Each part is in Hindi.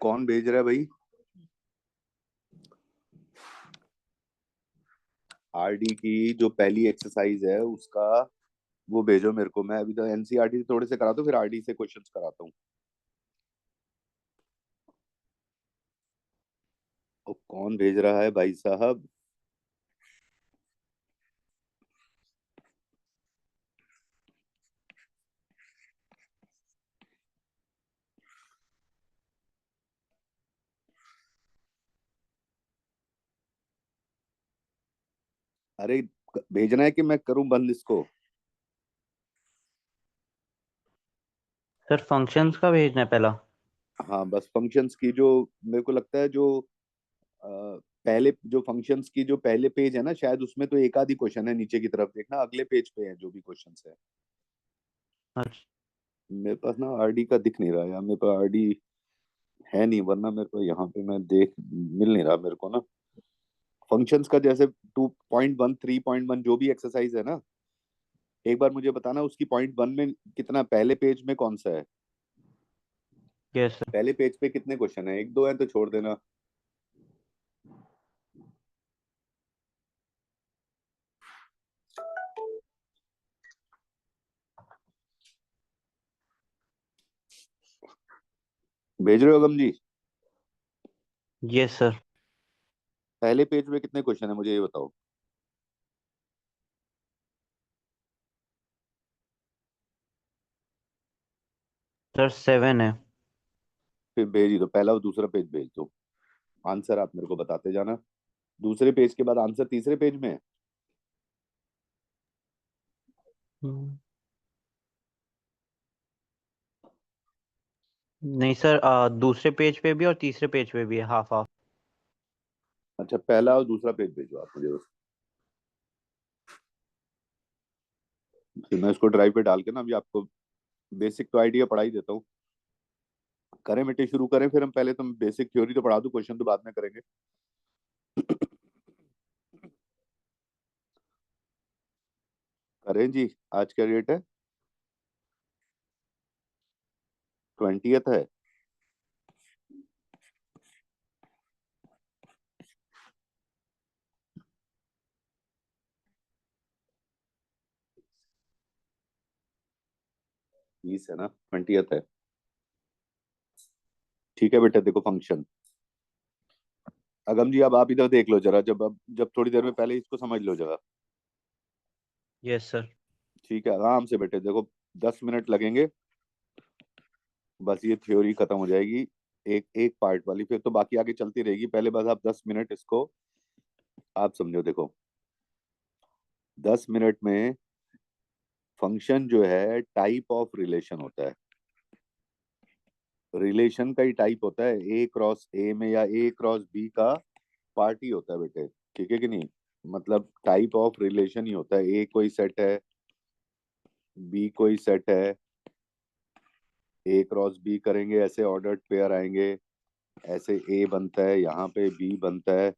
कौन भेज रहा है भाई? आरडी की जो पहली एक्सरसाइज है उसका वो भेजो मेरे को। मैं अभी तो एनसीईआरटी से थोड़े से कराता हूँ, फिर आरडी से क्वेश्चंस कराता हूँ। और कौन भेज रहा है भाई साहब? अरे भेजना है कि मैं करूं बंद इसको? सर फंक्शंस का भेजना है पहला। हाँ बस फंक्शंस की जो मेरे को लगता है जो पहले जो फंक्शंस की जो पहले पेज है ना, शायद उसमें तो एक आधी क्वेश्चन है। नीचे की तरफ देखना, अगले पेज पे है जो भी क्वेश्चंस है। अच्छा। मेरे पास ना आरडी का दिख नहीं रहा यार, मेरे पास आरडी है नहीं, वरना मेरे को यहाँ पे मैं देख मिल नहीं रहा मेरे को ना। फंक्शंस का जैसे 2.1 3.1 जो भी एक्सरसाइज है ना, एक बार मुझे बताना उसकी पॉइंट वन में कितना, पहले पेज में कौन सा है? Yes sir. पहले पेज पे कितने क्वेश्चन है? एक दो है तो छोड़ देना। भेज रहे हो गम जी? Yes sir. पहले पेज पे कितने क्वेश्चन है मुझे ये बताओ। सर 7 है। फिर भेज ही दो, पहला और दूसरा पेज भेज दो। आंसर आप मेरे को बताते जाना। दूसरे पेज के बाद आंसर तीसरे पेज में है। हम्म, नहीं सर, दूसरे पेज पे भी और तीसरे पेज पे भी है, हाफ हाफ। अच्छा, पहला और दूसरा पेज भेजो आप मुझे बस। फिर मैं इसको ड्राइव पे डाल के ना अभी आपको बेसिक तो आइडिया पढ़ा ही देता हूँ। करें बेटे, शुरू करें फिर हम। पहले तुम बेसिक थ्योरी तो पढ़ा दो, क्वेश्चन तो बाद में करेंगे। करें जी। आज क्या डेट है? 20th है। बीस है ना? 20th है। ठीक है बेटा, देखो फंक्शन। अगम जी अब आप इधर देख लो जरा, जब थोड़ी देर में पहले इसको समझ लो जरा। Yes sir. ठीक है, आराम से बेटे देखो। 10 मिनट लगेंगे, बस ये थ्योरी खत्म हो जाएगी। एक एक पार्ट वाली, फिर तो बाकी आगे चलती रहेगी। पहले बस आप 10 मिनट इसको आप समझो। देखो 10 मिनट में फंक्शन जो है टाइप ऑफ रिलेशन होता है। रिलेशन का ही टाइप होता है। ए क्रॉस ए में या ए क्रॉस बी का पार्ट ही होता है बेटे। ठीक है कि नहीं? मतलब टाइप ऑफ रिलेशन ही होता है। ए कोई सेट है, बी कोई सेट है। ए क्रॉस बी करेंगे, ऐसे ऑर्डर्ड पेयर आएंगे। ऐसे ए बनता है, यहाँ पे बी बनता है।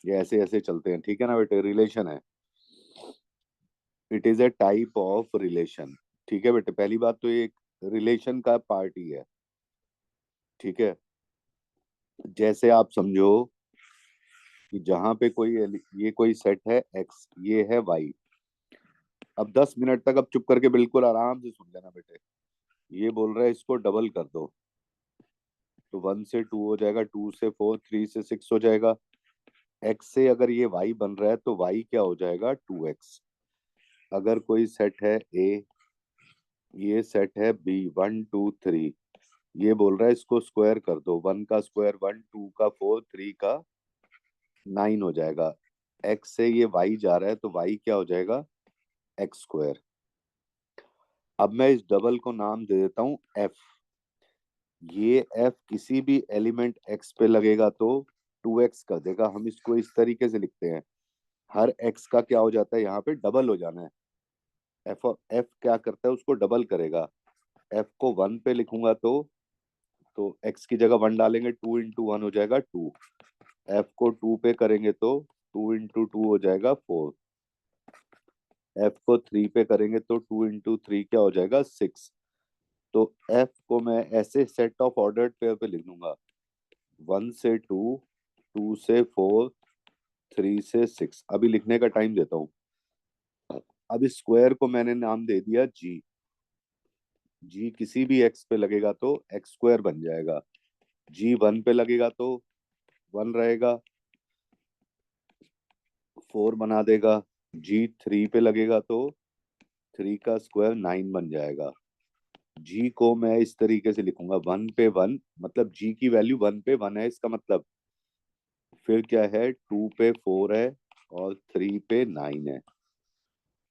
ये ऐसे ऐसे चलते हैं। ठीक है ना बेटे? रिलेशन है। It is a type of relation. ठीक है बेटे, पहली बात तो ये रिलेशन का पार्ट ही है। ठीक है? जैसे आप समझो कि जहां पे कोई ये कोई सेट है एक्स, ये है वाई। अब 10 मिनट तक अब चुप करके बिल्कुल आराम से सुन लेना बेटे। ये बोल रहा है इसको डबल कर दो, तो 1 से 2 हो जाएगा, 2 से 4, 3 से 6 हो जाएगा। एक्स से अगर ये वाई बन रहा है तो वाई क्या हो जाएगा? 2x। अगर कोई सेट है ए, ये सेट है बी, 1 2 3, ये बोल रहा है इसको स्क्वायर कर दो। 1 का स्क्वायर 1, 2 का 4, 3 का 9 हो जाएगा। एक्स से ये वाई जा रहा है तो वाई क्या हो जाएगा? x²। अब मैं इस डबल को नाम दे देता हूँ एफ। ये एफ किसी भी एलिमेंट एक्स पे लगेगा तो 2x कर देगा। हम इसको इस तरीके से लिखते हैं, हर एक्स का क्या हो जाता है यहाँ पे? डबल हो जाना है। एफ क्या करता है? उसको डबल करेगा। एफ को 1 पे लिखूंगा तो एक्स की जगह 1 डालेंगे, 2 × 1 हो जाएगा 2। एफ को 2 पे करेंगे तो 2 × 2 हो जाएगा 4। एफ को 3 पे करेंगे तो 2 × 3 क्या हो जाएगा? 6। तो एफ को मैं ऐसे सेट ऑफ ऑर्डर्ड पेयर पे लिख दूंगा। 1 से 2, 2 से 4, 3 से 6। अभी लिखने का टाइम देता हूँ। अब इस स्क्वायर को मैंने नाम दे दिया जी। जी किसी भी एक्स पे लगेगा तो एक्स स्क्वायर बन जाएगा। जी 1 पे लगेगा तो 1 रहेगा, 4 बना देगा। जी 3 पे लगेगा तो 3 का स्क्वायर 9 बन जाएगा। जी को मैं इस तरीके से लिखूंगा, 1 पे 1, मतलब जी की वैल्यू 1 पे 1 है इसका मतलब। फिर क्या है, 2 पे 4 है और 3 पे 9 है।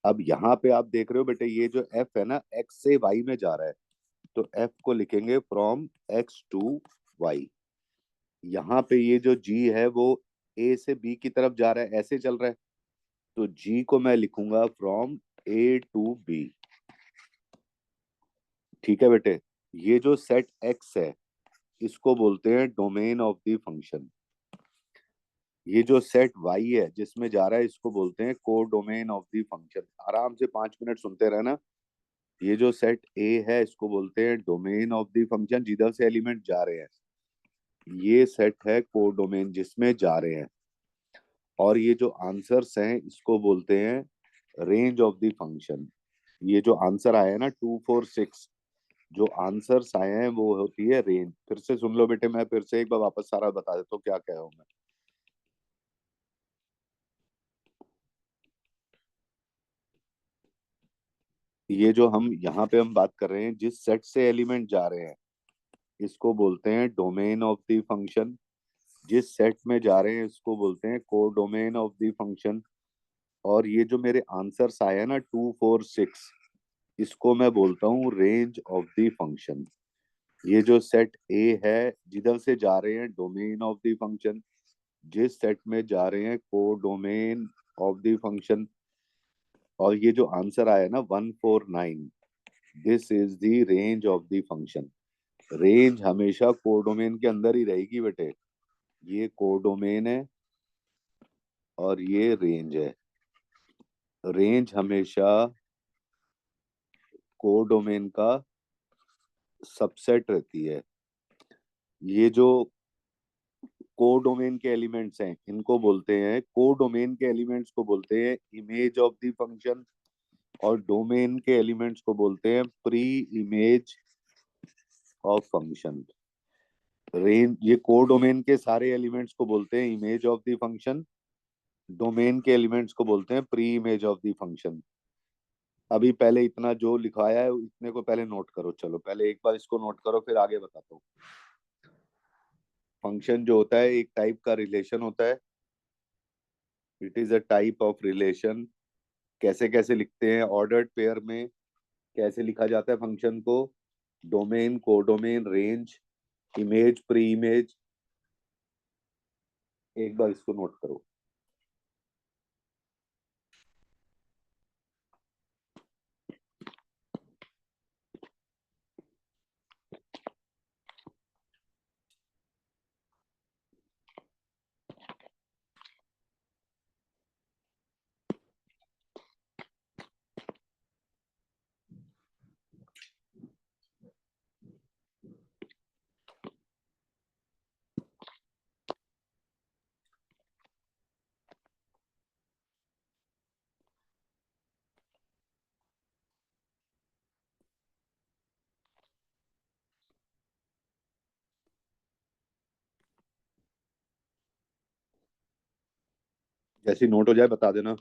अब यहाँ पे आप देख रहे हो बेटे, ये जो एफ है ना, एक्स से वाई में जा रहा है, तो एफ को लिखेंगे फ्रॉम एक्स टू वाई। यहाँ पे ये जो जी है वो ए से बी की तरफ जा रहा है, ऐसे चल रहा है, तो जी को मैं लिखूंगा फ्रॉम ए टू बी। ठीक है बेटे। ये जो सेट एक्स है इसको बोलते हैं डोमेन ऑफ द फंक्शन। ये जो सेट वाई है जिसमें जा रहा है इसको बोलते हैं को डोमेन ऑफ द फंक्शन। आराम से 5 मिनट सुनते रहना। ये जो सेट ए है इसको बोलते हैं डोमेन ऑफ द फंक्शन, जिधर से एलिमेंट जा रहे हैं। ये सेट है को डोमेन जिसमें जा रहे हैं। और ये जो आंसर्स हैं इसको बोलते हैं रेंज ऑफ द फंक्शन। ये जो आंसर आया है ना 2 4 6, जो आंसर्स आए हैं वो होती है रेंज। फिर से सुन लो बेटे, मैं फिर से एक बार वापस सारा बता देता हूँ क्या कह रहा हूँ मैं। ये जो हम यहाँ पे हम बात कर रहे हैं, जिस सेट से एलिमेंट जा रहे हैं इसको बोलते हैं डोमेन ऑफ द फंक्शन। जिस सेट में जा रहे हैं इसको बोलते हैं को डोमेन ऑफ द फंक्शन। और ये जो मेरे आंसर्स आए हैं ना 2 4 6, इसको मैं बोलता हूँ रेंज ऑफ द फंक्शन। ये जो सेट ए है जिधर से जा रहे हैं डोमेन ऑफ द फंक्शन, जिस सेट में जा रहे हैं को डोमेन ऑफ द फंक्शन। और ये जो आंसर आया ना 1 4 9, this is the range of the function. Range हमेशा कोडोमेन के अंदर ही रहेगी बेटे। ये कोडोमेन है और ये रेंज है। रेंज हमेशा कोडोमेन का सबसेट रहती है। ये जो कोडोमेन के एलिमेंट्स हैं इनको बोलते हैं, कोडोमेन के एलिमेंट्स को बोलते हैं इमेज ऑफ द फंक्शन। और डोमेन के एलिमेंट्स को बोलते हैं pre image of function. Range, ये कोडोमेन के सारे एलिमेंट्स को बोलते हैं image of the function. Domain के एलिमेंट्स को बोलते हैं pre image of the function. अभी पहले इतना जो लिखवाया है इतने को पहले नोट करो। चलो पहले एक बार इसको नोट करो फिर आगे बताता हूँ। फंक्शन जो होता है एक टाइप का रिलेशन होता है। It is a type of relation. कैसे कैसे लिखते हैं, ऑर्डर्ड पेयर में कैसे लिखा जाता है फंक्शन को, domain, codomain, range, image, pre image. एक बार इसको नोट करो। जैसी नोट हो जाए बता देना।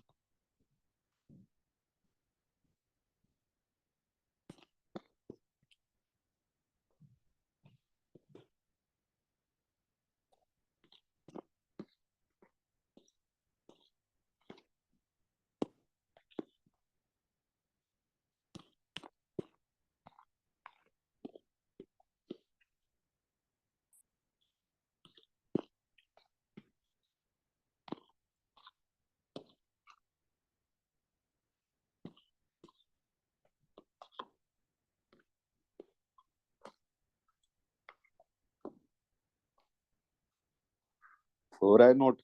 हो रहा है नोट?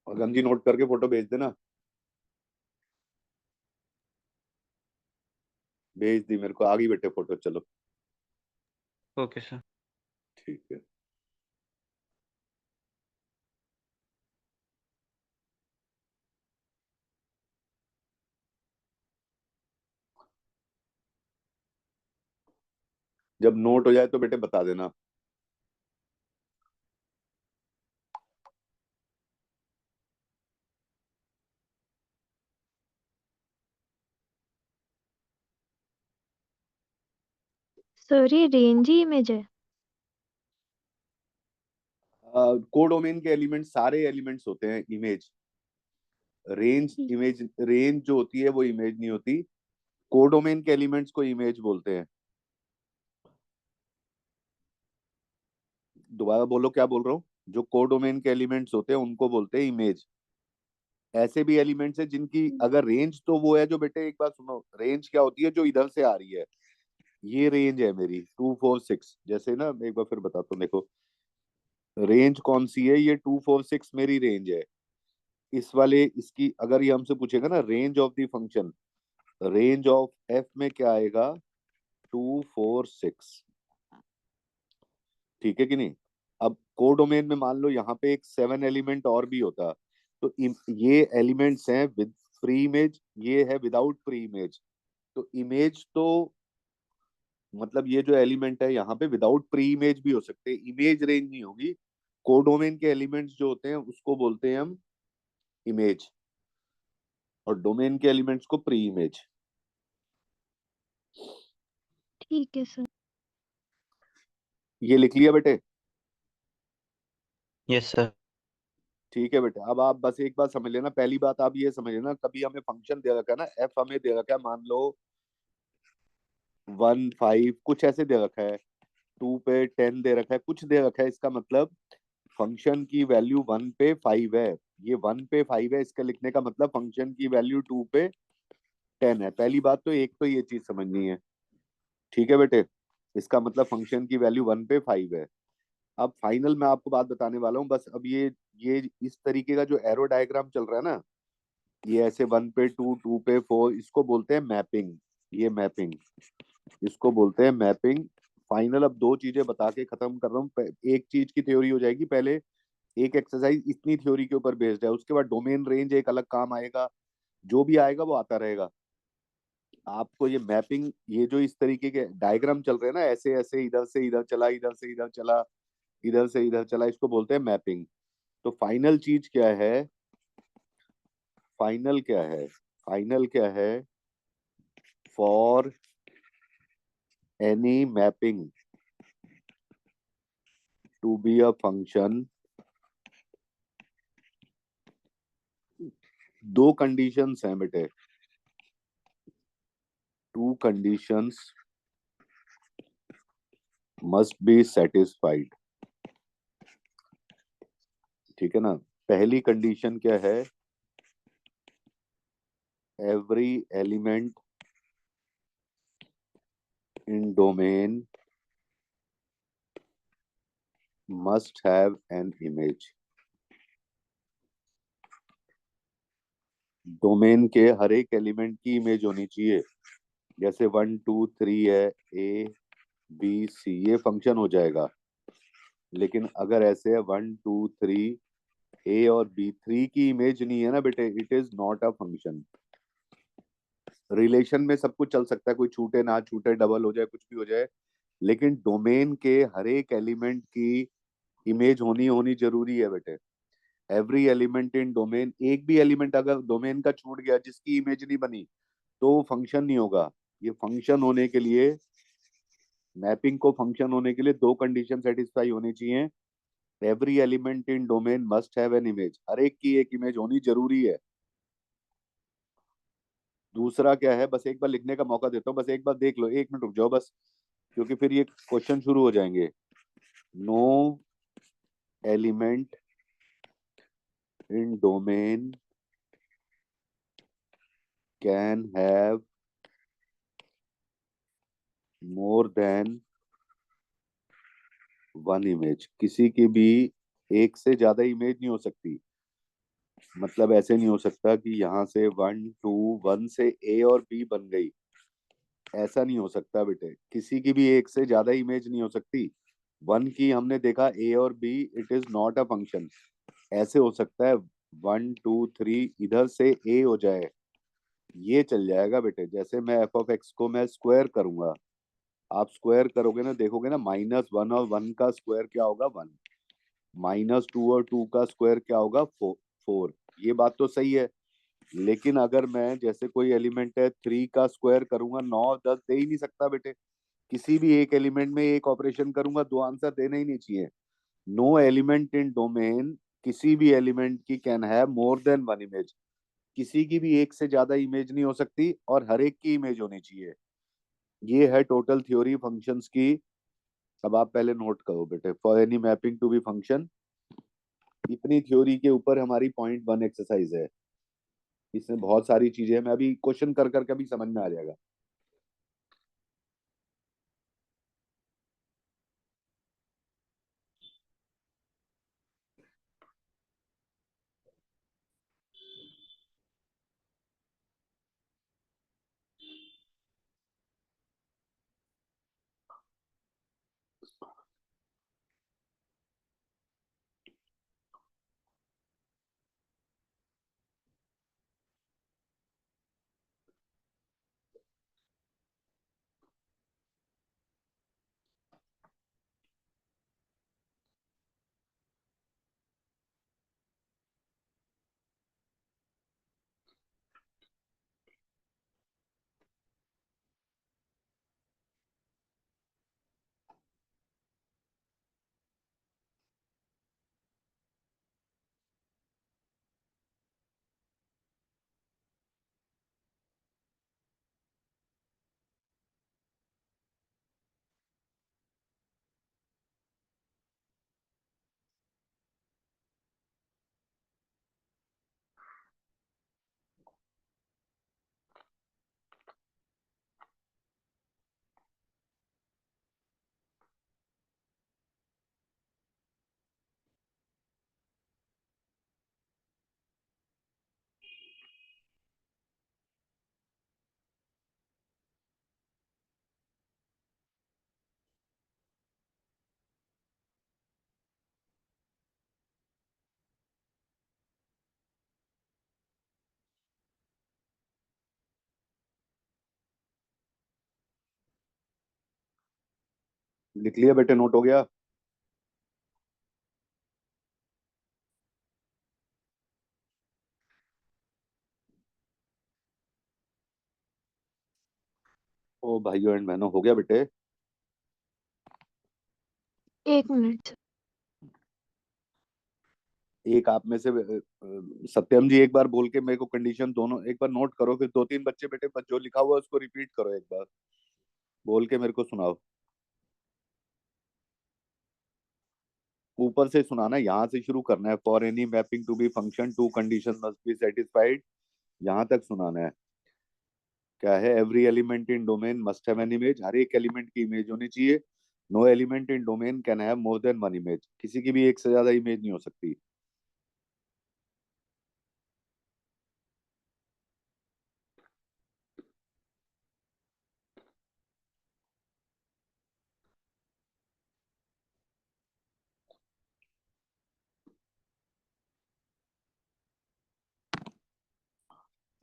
और गंजी नोट करके फोटो भेज देना। भेज दी मेरे को, आ गई बेटे फोटो, चलो ओके सर। ठीक है। जब नोट हो जाए तो बेटे बता देना। सर ये रेंज ही इमेज है? कोडोमेन के एलिमेंट सारे एलिमेंट्स होते हैं इमेज। रेंज ठीक। इमेज, रेंज जो होती है वो इमेज नहीं होती। कोडोमेन के एलिमेंट्स को इमेज बोलते हैं। दोबारा बोलो क्या बोल रहा हूँ। जो कोडोमेन के एलिमेंट्स होते हैं उनको बोलते हैं इमेज। ऐसे भी एलिमेंट्स है जिनकी अगर रेंज, तो वो है जो बेटे, एक बात सुनो, रेंज क्या होती है, जो इधर से आ रही है। ये रेंज है मेरी 2 4 6, जैसे ना, एक बार फिर बताता हूँ देखो। रेंज कौन सी है, ये 2 4 6 मेरी रेंज है। इस वाले, इसकी अगर ये हमसे पूछेगा ना range of the function, range of F में क्या आएगा, 2 4 6। ठीक है कि नहीं। अब कोडोमेन में मान लो यहाँ पे एक 7 एलिमेंट और भी होता, तो ये एलिमेंट्स हैं विद प्री इमेज, ये है विदाउट प्री इमेज। तो इमेज तो मतलब ये जो एलिमेंट है यहाँ पे विदाउट प्री इमेज भी हो सकते हैं, इमेज रेंज नहीं होगी। कोडोमेन के एलिमेंट्स जो होते हैं उसको बोलते हैं हम इमेज, और डोमेन के एलिमेंट्स को प्री इमेज। ठीक है सर। ये लिख लिया बेटे। Yes sir. ठीक है बेटे, अब आप बस एक बात समझ लेना, पहली बात आप ये समझ लेना, कभी हमें फंक्शन दे रखा है ना, एफ हमें दे रखा है, मान लो 1 5 कुछ ऐसे दे रखा है, 2 पे 10 दे रखा है, कुछ दे रखा है, इसका मतलब फंक्शन की वैल्यू 1 पे 5 है। ये 1 पे 5 है, इसका लिखने का मतलब फंक्शन की वैल्यू 2 पे 10 है। पहली बात तो एक तो ये चीज समझनी है। ठीक है बेटे, इसका मतलब फंक्शन की वैल्यू 1 पे 5 है। अब फाइनल मैं आपको बात बताने वाला हूँ, बस अब ये इस तरीके का जो एरो डायग्राम चल रहा है ना, ये ऐसे 1 पे 2 2 पे 4, इसको बोलते हैं मैपिंग। ये मैपिंग, इसको बोलते हैं मैपिंग। फाइनल अब दो चीजें बता के खत्म कर रहा हूँ। एक चीज की थ्योरी हो जाएगी पहले, एक एक्सरसाइज इतनी थ्योरी के ऊपर बेस्ड है, उसके बाद डोमेन रेंज एक अलग काम आएगा, जो भी आएगा वो आता रहेगा। आपको ये मैपिंग, ये जो इस तरीके के डायग्राम चल रहे हैं ना, ऐसे ऐसे इधर से इधर चला, इधर से इधर चला, इधर से इधर चला, इसको बोलते हैं मैपिंग। तो फाइनल चीज क्या है, फाइनल क्या है, फाइनल क्या है, for any mapping to be a function, दो कंडीशंस हैं बेटे, two conditions must be satisfied. ठीक है ना। पहली कंडीशन क्या है, every element in domain must have an image. Domain के हर एक एलिमेंट की इमेज होनी चाहिए। जैसे 1 2 3 है, ए बी सी, ये फंक्शन हो जाएगा। लेकिन अगर ऐसे है 1 2 3, ए और बी, 3 की इमेज नहीं है ना बेटे, it is not a function. Relation में सब कुछ चल सकता है, कोई छूटे ना छूटे, डबल हो जाए, कुछ भी हो जाए, लेकिन डोमेन के हर एक एलिमेंट की इमेज होनी होनी जरूरी है बेटे। एवरी एलिमेंट इन डोमेन, एक भी एलिमेंट अगर डोमेन का छूट गया जिसकी इमेज नहीं बनी, तो फंक्शन नहीं होगा। ये फंक्शन होने के लिए, मैपिंग को फंक्शन होने के लिए दो कंडीशन सेटिस्फाई होनी चाहिए। Every element in domain must have an image, हर एक की एक इमेज होनी जरूरी है। दूसरा क्या है, बस एक बार लिखने का मौका देता हूँ, बस एक बार देख लो, 1 मिनट रुक जाओ बस, क्योंकि फिर ये क्वेश्चन शुरू हो जाएंगे। No element in domain can have more than one image, किसी की भी एक से ज्यादा इमेज नहीं हो सकती। मतलब ऐसे नहीं हो सकता कि यहाँ से 1 2 1 से ए और बी बन गई, ऐसा नहीं हो सकता बेटे। किसी की भी एक से ज्यादा इमेज नहीं हो सकती। 1 की हमने देखा ए और B, it is not a function. ऐसे हो सकता है 1 2 3 इधर से ए हो जाए, ये चल जाएगा बेटे। जैसे मैं एफ ऑफ एक्स को मैं स्क्वायर करूंगा, आप स्क्वायर करोगे ना, देखोगे ना, -1 और 1 का स्क्वायर क्या होगा 1, -2 और 2 का स्क्वायर क्या होगा 4। ये बात तो सही है। लेकिन अगर मैं जैसे कोई एलिमेंट है 3 का स्क्वायर करूंगा, 9 10 दे ही नहीं सकता बेटे। किसी भी एक एलिमेंट में एक ऑपरेशन करूंगा, दो आंसर देना ही नहीं चाहिए। नो एलिमेंट इन डोमेन, किसी भी एलिमेंट की can have more than one image. किसी की भी एक से ज्यादा इमेज नहीं हो सकती और हर एक की इमेज होनी चाहिए। ये है टोटल थ्योरी फंक्शंस की। अब आप पहले नोट करो बेटे, for any mapping to be function. इतनी थ्योरी के ऊपर हमारी पॉइंट 1 एक्सरसाइज है। इसमें बहुत सारी चीजें हैं, मैं अभी क्वेश्चन कर करके अभी समझ में आ जाएगा। लिख लिया बेटे, नोट हो गया? ओ भाइयों एंड बहनों, हो गया बेटे? 1 मिनट। एक आप में से सत्यम जी एक बार बोल के मेरे को कंडीशन दोनों एक बार नोट करो, फिर 2 3 बच्चे बेटे जो लिखा हुआ है उसको रिपीट करो, एक बार बोल के मेरे को सुनाओ। ऊपर से सुनाना, यहाँ से शुरू करना है। For any mapping to be function two condition must be satisfied, यहाँ तक सुनाना है। क्या है? Every element in domain must have an image, हर एक एलिमेंट की इमेज होनी चाहिए। No element in domain can have more than one image, किसी की भी एक से ज्यादा इमेज नहीं हो सकती।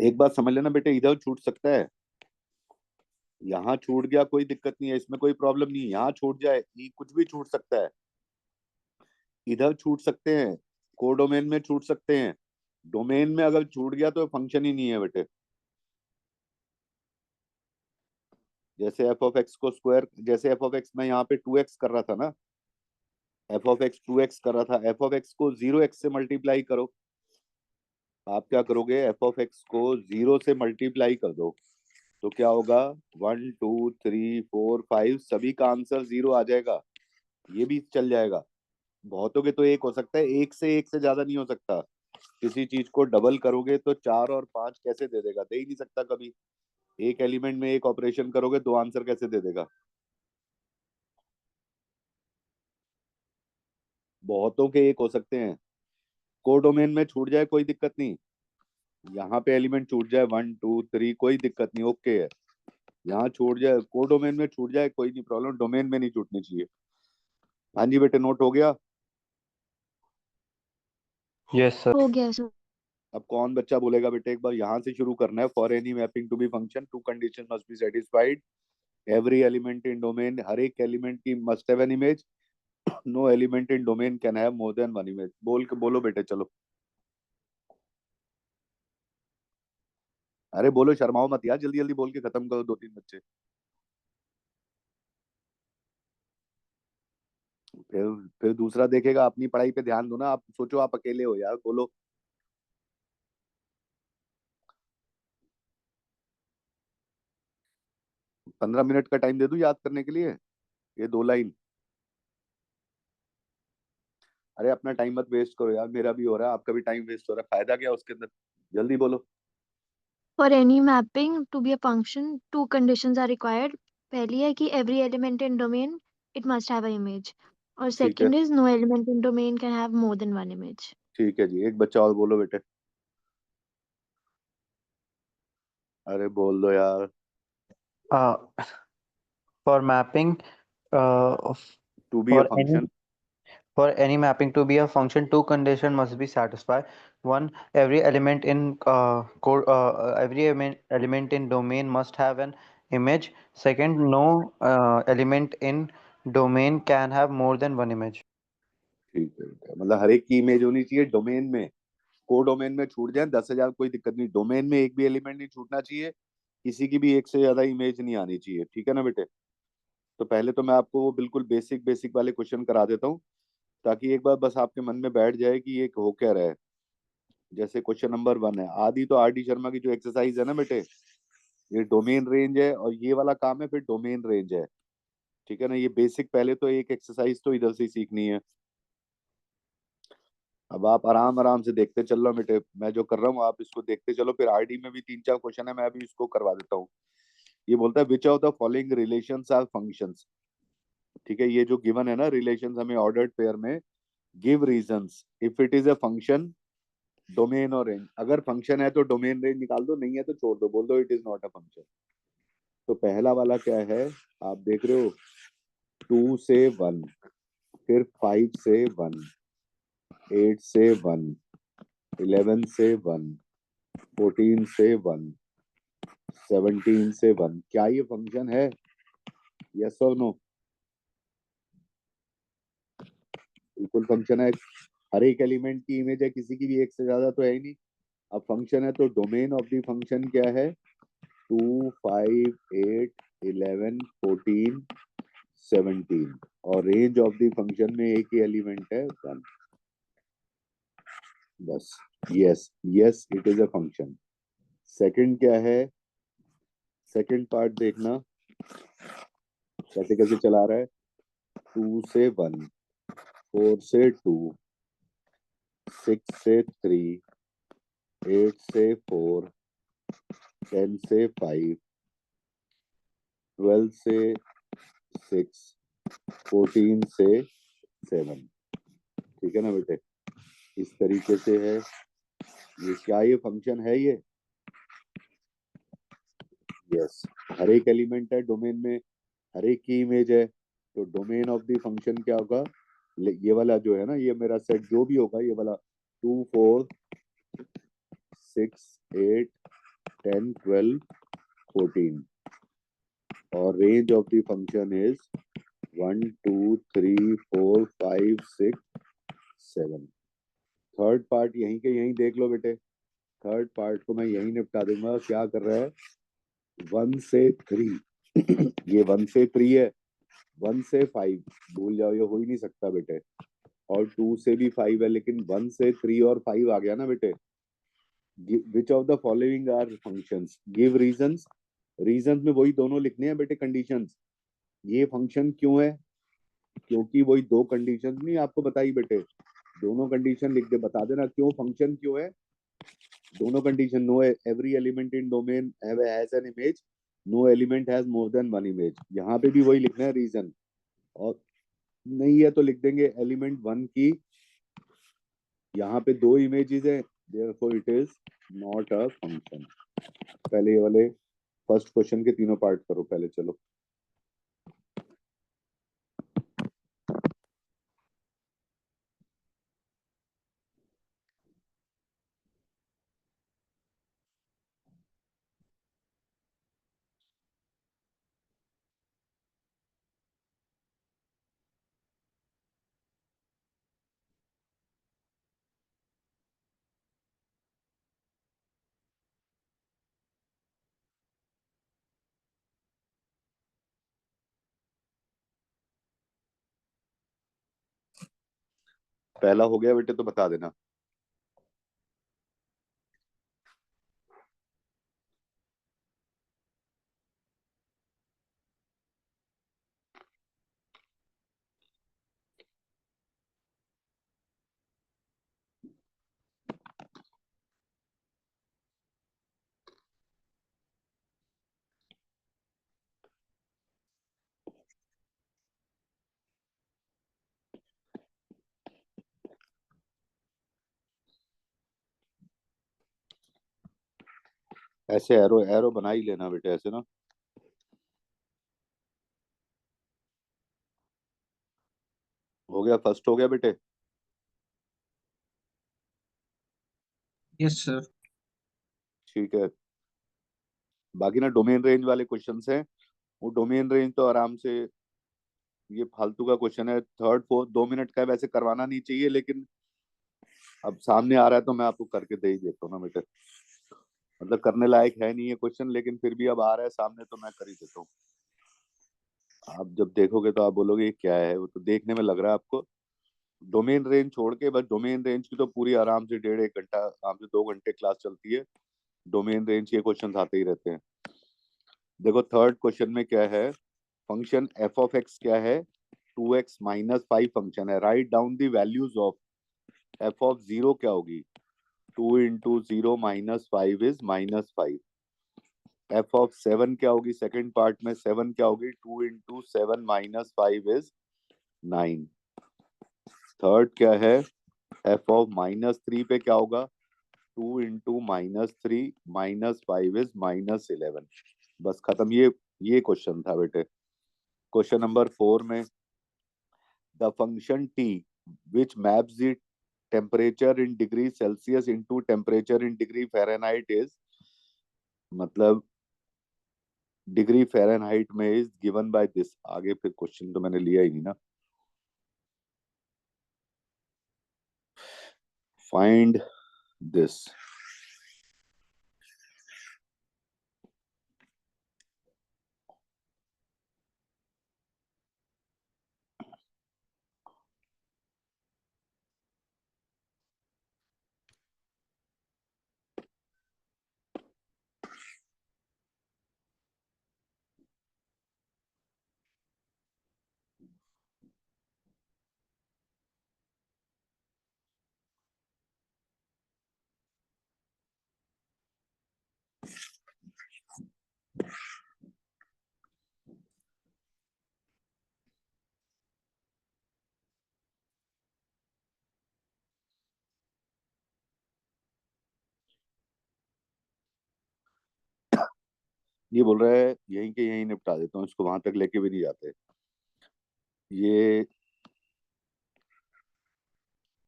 एक बात समझ लेना बेटे, इधर छूट सकता है, यहाँ छूट गया कोई दिक्कत नहीं है, इसमें कोई प्रॉब्लम नहीं है। यहाँ छूट जाए, ये कुछ भी छूट सकता है। इधर छूट सकते हैं, कोडोमेन में छूट सकते हैं। डोमेन में अगर छूट गया तो फंक्शन ही नहीं है बेटे। जैसे एफ ऑफ एक्स को स्क्वायर, जैसे एफ ऑफ एक्स में यहाँ पे 2x कर रहा था ना, एफ ऑफ एक्स 2x कर रहा था, एफ ऑफ एक्स को 0x से मल्टीप्लाई करो। आप क्या करोगे, एफ ऑफ एक्स को 0 से मल्टीप्लाई कर दो, तो क्या होगा, 1 2 3 4 5 सभी का आंसर 0 आ जाएगा। ये भी चल जाएगा। बहुतों के तो एक हो सकता है, एक से ज्यादा नहीं हो सकता। किसी चीज को डबल करोगे तो 4 और 5 कैसे दे देगा? दे ही नहीं सकता कभी। एक एलिमेंट में एक ऑपरेशन करोगे, दो आंसर कैसे दे देगा? बहुतों के एक हो सकते हैं। कोडोमेन में छूट जाए कोई दिक्कत नहीं, यहाँ पे एलिमेंट छूट जाए 1 2 3 कोई दिक्कत नहीं, ओके है। यहाँ छूट जाए कोडोमेन में छूट जाए कोई नहीं प्रॉब्लम, डोमेन में नहीं छूटनी चाहिए। हाँ जी बेटे, नोट हो गया। Yes sir. हो गया सर। अब कौन बच्चा बोलेगा बेटे, एक बार यहाँ से शुरू करना है। For any mapping to be function two condition must be satisfied, every element in domain, हर एक एलिमेंट की must have an image, no element in domain can have more than one image. बोलो बेटे चलो, अरे बोलो, शर्माओ मत यार, जल्दी जल्दी बोल के खत्म करो, 2 3 बच्चे। फिर फिर दूसरा देखेगा। अपनी पढ़ाई पे ध्यान दो ना, आप सोचो आप अकेले हो यार, बोलो। 15 मिनट का टाइम दे दूं याद करने के लिए, ये 2 लाइन। अरे अपना टाइम मत वेस्ट करो यार, मेरा भी हो रहा है, आपका भी टाइम वेस्ट हो रहा है, फायदा क्या उसके अंदर, जल्दी बोलो। For any mapping to be a function two conditions are required. पहली है कि every element in domain it must have a image, और ठीक है, second is no element in domain can have more than one image. ठीक है जी, एक बच्चा और बोलो बेटे। अरे बोल दो यार। For mapping, to be a for any function. for any mapping to be a function, two condition must be satisfied. One, every element in domain must have an image. Second, no element in domain can have more than one image. ठीक है बेटा, मतलब हर एक की इमेज होनी चाहिए डोमेन में। को डोमेन में छूट जाए 10,000 कोई दिक्कत नहीं, डोमेन में एक भी एलिमेंट नहीं छूटना चाहिए, किसी की भी एक से ज्यादा इमेज नहीं आनी चाहिए, ठीक है ना बेटे। तो पहले तो मैं आपको वो बिल्कुल बेसिक बेसिक वाले क्वेश्चन करा देता हूँ, ताकि एक बार बस आपके मन में बैठ जाए कि ये हो क्या रहा है। जैसे क्वेश्चन नंबर 1 है, आदि तो आर डी शर्मा की जो एक्सरसाइज है ना बेटे, ये डोमेन रेंज है और ये वाला काम है, फिर डोमेन रेंज है, ठीक है ना। ये बेसिक पहले तो एक एक्सरसाइज तो इधर से ही सीखनी है। अब आप आराम आराम से देखते चल लो बेटे, मैं जो कर रहा हूँ आप इसको देखते चलो, फिर आरडी में भी 3 4 क्वेश्चन है, मैं अभी इसको करवा देता हूँ। ये बोलता है which of the following relations are functions, ठीक है। ये जो गिवन है ना रिलेशंस हमें ऑर्डर्ड पेयर में, give reasons if it is a function, domain और रेंज। अगर फंक्शन है तो डोमेन रेंज निकाल दो, नहीं है तो छोड़ दो, बोल दो it is not a function. तो पहला वाला क्या है, आप देख रहे हो, 2 से 1, फिर 5 से 1, 8 से 1, 11 से 1, 14 से 1, 17 से 1। क्या ये फंक्शन है, यस और नो? बिल्कुल फंक्शन है, हर एक एलिमेंट की इमेज है, किसी की भी एक से ज्यादा तो है ही नहीं। अब फंक्शन है तो डोमेन ऑफ द फंक्शन क्या है, 2 5 8 11 14 17, और रेंज ऑफ द फंक्शन में एक ही एलिमेंट है 1, बस। Yes yes it is a function. Second क्या है, सेकंड पार्ट देखना कैसे कैसे चला रहा है, 2 से 1, 4 से 2, 6 से 3, 8 से 4, 10 से 5, 12 से 6, 14 से 7, ठीक है ना बेटे। इस तरीके से है ये, क्या ये फंक्शन है ये, यस। हर एक एलिमेंट है डोमेन में, हर एक की इमेज है, तो डोमेन ऑफ द फंक्शन क्या होगा, ये वाला जो है ना, ये मेरा सेट जो भी होगा, ये वाला 2 4 6 8 10 12 14, और range of the function is 1 2 3 4 5 6 7। Third part यहीं के यहीं देख लो बेटे, थर्ड पार्ट को मैं यहीं निपटा दूंगा। क्या कर रहा है, 1 से 3 ये 1 से 3 है, 1 से 5 भूल जाओ, ये हो ही नहीं सकता बेटे, और 2 से भी 5 है, लेकिन 1 से 3 और 5 आ गया ना बेटे। Which of the following are functions, give reasons, reasons में वही दोनों लिखने हैं बेटे, कंडीशंस। ये फंक्शन क्यों है, क्योंकि वही 2 कंडीशंस नहीं आपको बताई बेटे, दोनों कंडीशन लिख दे, बता देना क्यों फंक्शन क्यों है। दोनों condition, no every element in domain has an image, no element has more than one image, यहाँ पे भी वही लिखना है रीजन। और नहीं है तो लिख देंगे एलिमेंट 1 की यहाँ पे दो इमेजेस है, therefore it is not a function. पहले ये वाले फर्स्ट क्वेश्चन के तीनों पार्ट करो पहले, चलो। पहला हो गया बेटे तो बता देना। ऐसे एरो एरो बना ही लेना बेटे, ऐसे ना। हो गया, फर्स्ट हो गया बेटे। Yes sir. ठीक है, बाकी ना डोमेन रेंज वाले क्वेश्चंस हैं, वो डोमेन रेंज तो आराम से, ये फालतू का क्वेश्चन है, थर्ड फोर्थ 2 मिनट का है, वैसे करवाना नहीं चाहिए, लेकिन अब सामने आ रहा है तो मैं आपको करके दे ही देता हूँ ना बेटे। मतलब करने लायक है नहीं ये क्वेश्चन, लेकिन फिर भी अब आ रहा है सामने तो मैं कर ही देता हूँ। आप जब देखोगे तो आप बोलोगे ये क्या है, वो तो देखने में लग रहा है आपको। डोमेन रेंज छोड़ के बस डोमेन रेंज की तो पूरी आराम से 1.5 1 घंटा, आराम से 2 घंटे क्लास चलती है। डोमेन रेंज के क्वेश्चन आते ही रहते हैं। देखो थर्ड क्वेश्चन में क्या है, फंक्शन एफ ऑफ एक्स क्या है, 2x - 5 फंक्शन है, write down the values of F of zero क्या होगी, 2 × 0 - 5 इज -5। एफ ऑफ 7 क्या होगी, सेकंड पार्ट में 7 क्या होगी, 2 × 7 - 5 इज 9। थर्ड क्या है, एफ ऑफ -3 पे क्या होगा, 2 × -3 - 5 इज -11। बस खत्म, ये क्वेश्चन था बेटे। क्वेश्चन नंबर 4 में the function T which maps the temperature in degree Celsius into temperature in degree Fahrenheit is, मतलब डिग्री फ़ारेनहाइट में इज गिवन बाय दिस। आगे फिर क्वेश्चन तो मैंने लिया ही नहीं ना। Find this. ये बोल रहा है यहीं के यहीं निपटा देता हूँ इसको, वहां तक लेके भी नहीं जाते। ये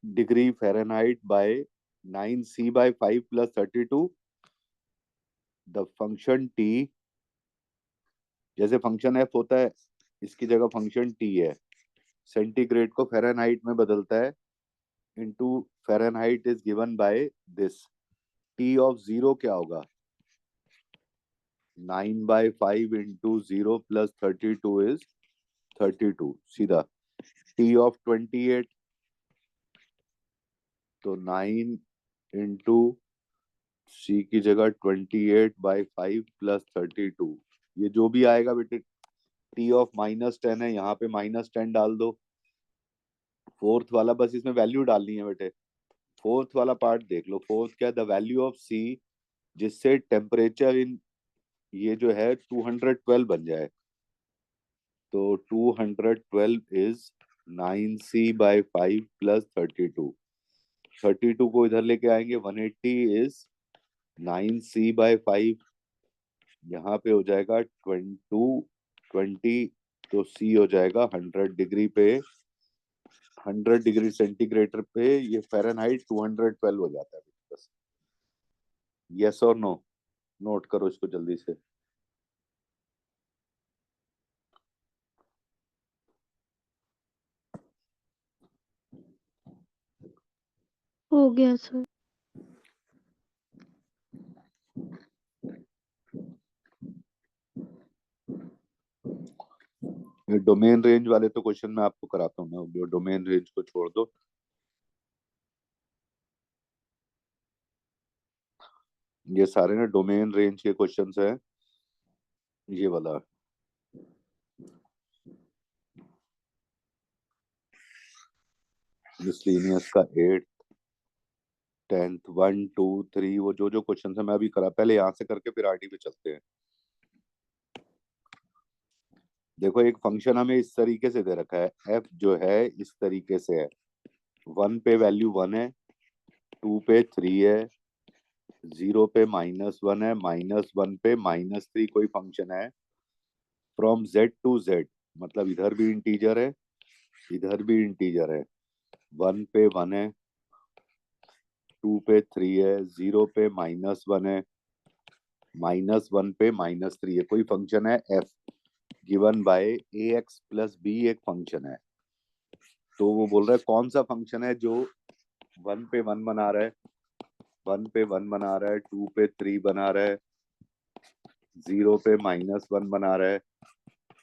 degree Fahrenheit by 9c/5 + 32, the function T, जैसे फंक्शन एफ होता है इसकी जगह फंक्शन टी है, सेंटीग्रेड को फ़ारेनहाइट में बदलता है, into Fahrenheit is given by this. T of zero क्या होगा, 9/5 × 0 + 32 इज 32। सीधा टी ऑफ 28, तो 9 × सी की जगह 28/5 + 32, ये जो भी आएगा बेटे। टी ऑफ -10 है, यहाँ पे -10 डाल दो। फोर्थ वाला बस इसमें वैल्यू डालनी है बेटे। फोर्थ वाला पार्ट देख लो, फोर्थ क्या, द वैल्यू ऑफ सी, जिससे टेम्परेचर इन ये जो है 212 बन जाए, तो 212 इज 9c/5 + 32। 32 को इधर लेके आएंगे, 180 इज 9c/5, यहाँ पे हो जाएगा 20, तो c हो जाएगा 100 डिग्री पे, 100 डिग्री सेंटीग्रेड पे ये फ़ारेनहाइट 212 हो जाता है बस। यस और नो? नोट करो इसको जल्दी से। हो गया सर। डोमेन रेंज वाले तो क्वेश्चन मैं आपको कराता हूँ ना, डोमेन रेंज को छोड़ दो। ये सारे ना डोमेन रेंज के क्वेश्चंस हैं, ये वाला। मिसलेनियस का 8, 10th 1 2 3, वो जो जो क्वेश्चन है मैं अभी करा, पहले यहाँ से करके फिर आरटी पे चलते हैं। देखो एक फंक्शन हमें इस तरीके से दे रखा है, एफ जो है इस तरीके से है, 1 पे वैल्यू 1 है, 2 पे 3 है, 0 पे -1 है, -1 पे -3 कोई फंक्शन है, फ्रॉम z टू z, मतलब इधर भी इंटीजर है इधर भी इंटीजर है, 1 पे 1 है, 2 पे 3 है, 0 पे -1 है, -1 पे -3 है, कोई फंक्शन है f given by ax plus b, एक फंक्शन है। तो वो बोल रहा है कौन सा फंक्शन है जो 1 पे 1 बना रहा है, 1 पे 1 बना रहा है, 2 पे 3 बना रहा है, 0 पे -1 बना रहा है,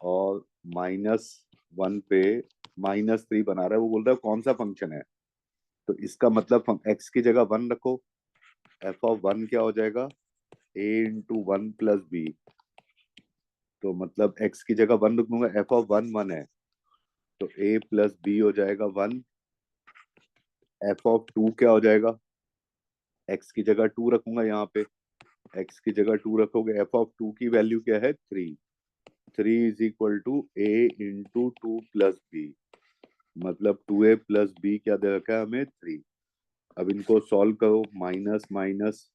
और -1 पे -3 बना रहा है। वो बोल रहा है कौन सा फंक्शन है। तो इसका मतलब x की जगह 1 रखो, f(1) क्या हो जाएगा, a इंटू 1 प्लस बी। तो मतलब x की जगह 1 रख दूंगा, f(1) 1 है, तो a प्लस बी हो जाएगा 1। f(2) क्या हो जाएगा, x की जगह 2 रखूंगा, यहाँ पे x की जगह 2 रखोगे, f(2) की वैल्यू क्या है, 3। 3 is equal to a into 2 plus b, मतलब 2a प्लस बी क्या दे रखा है हमें, 3। अब इनको सॉल्व करो, माइनस माइनस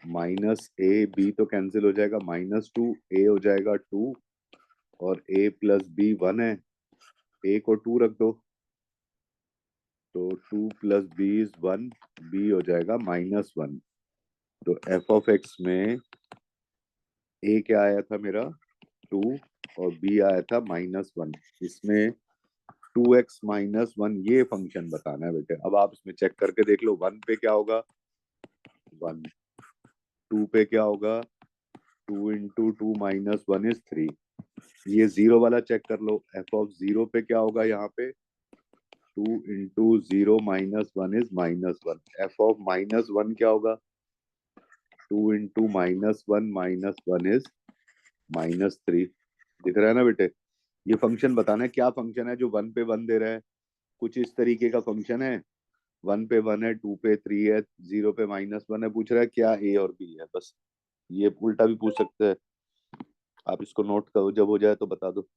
माइनस ए, बी तो कैंसिल हो जाएगा, -2, ए हो जाएगा 2, और a प्लस बी 1 है, a को 2 रख दो, तो 2 प्लस बी इज 1, b हो जाएगा -1। तो f ऑफ x में a क्या आया था मेरा, 2, और b आया था -1। इसमें 2x -1 ये फंक्शन बताना है बेटे। अब आप इसमें चेक करके देख लो, 1 पे क्या होगा 1, 2 पे क्या होगा 2 इंटू 2 -1 इज 3। ये 0 वाला चेक कर लो, f ऑफ 0 पे क्या होगा, यहाँ पे 2 इंटू 0 -1 इज -1। f ऑफ -1 क्या होगा, 2 इंटू -1 इज -3। दिख रहा है ना बेटे। ये फंक्शन बताना है क्या फंक्शन है जो 1 पे 1 दे रहा है। कुछ इस तरीके का फंक्शन है, 1 पे 1 है, 2 पे 3 है, 0 पे -1 है, पूछ रहा है क्या a और b है। बस ये उल्टा भी पूछ सकते हैं। आप इसको नोट करो, जब हो जाए तो बता दो।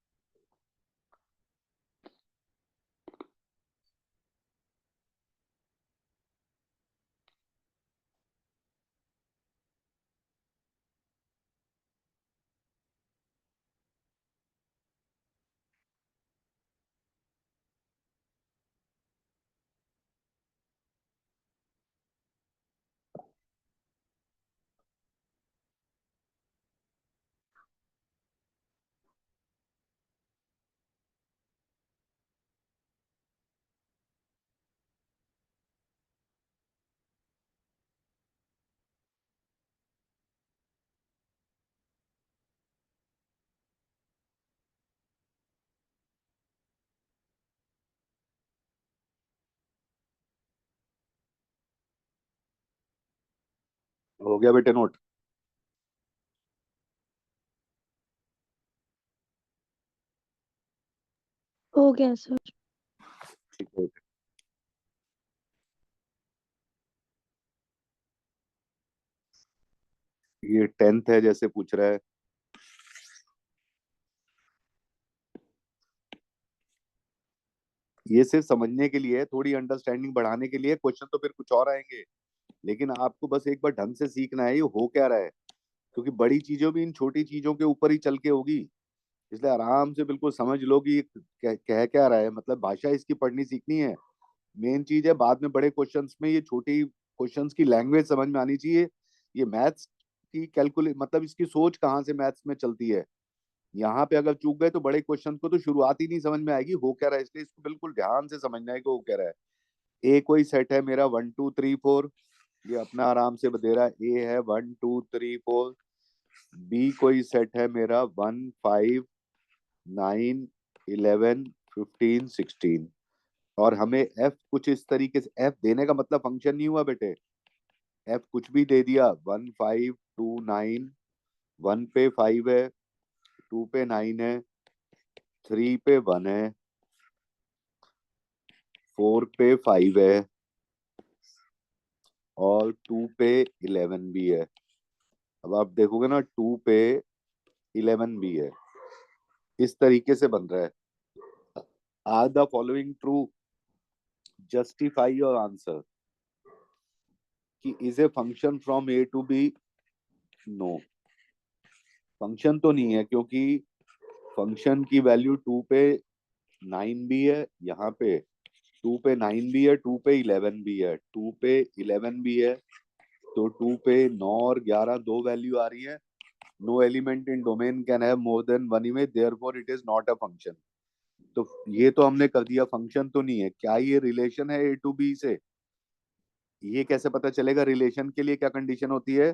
हो गया बेटे नोट? हो गया सर। ठीक है। ये 10th है जैसे पूछ रहा है, ये सिर्फ समझने के लिए, थोड़ी अंडरस्टैंडिंग बढ़ाने के लिए। क्वेश्चन तो फिर कुछ और आएंगे, लेकिन आपको बस एक बार ढंग से सीखना है ये हो क्या रहा है, क्योंकि बड़ी चीजों भी इन छोटी चीजों के ऊपर ही चल के होगी। इसलिए आराम से बिल्कुल समझ लो कि ये कह क्या रहा है, मतलब भाषा इसकी पढ़नी सीखनी है। मेन चीज है, बाद में बड़े क्वेश्चंस में ये छोटी क्वेश्चंस की लैंग्वेज समझ में आनी चाहिए। ये मैथ्स की कैलकुलेट, मतलब इसकी सोच कहाँ से मैथ्स में चलती है। यहाँ पे अगर चूक गए तो बड़े क्वेश्चन को तो शुरुआत ही नहीं समझ में आएगी हो क्या रहा है। इसलिए इसको बिल्कुल ध्यान से समझना है कि हो क्या रहा है। ए कोई सेट है मेरा 1 2 3 4, ये अपना आराम से दे रहा है। ए है 1 2 3 4। बी कोई सेट है मेरा 1 5 9 11 15 16। और हमें एफ कुछ इस तरीके से, एफ देने का मतलब फंक्शन नहीं हुआ बेटे। एफ कुछ भी दे दिया, 1 5 2 9। 1 पे 5 है, 2 पे 9 है, 3 पे 1 है, 4 पे 5 है, और 2 पे 11 भी है। अब आप देखोगे ना, 2 पे 11 भी है। इस तरीके से बन रहा है। Are the following true, justify your answer. कि is a function from A to B. No, function तो नहीं है, क्योंकि फंक्शन की वैल्यू 2 पे 9 भी है, यहाँ पे 2 पे 9 भी है, 2 पे 11 भी है, 2 पे 11 भी है। तो 2 पे 9 और 11 दो वैल्यू आ रही है। No element in domain can have more than one image, therefore it is not a function. तो ये तो हमने कर दिया, फंक्शन तो नहीं है। क्या ये रिलेशन है ए टू बी से? ये कैसे पता चलेगा? रिलेशन के लिए क्या कंडीशन होती है,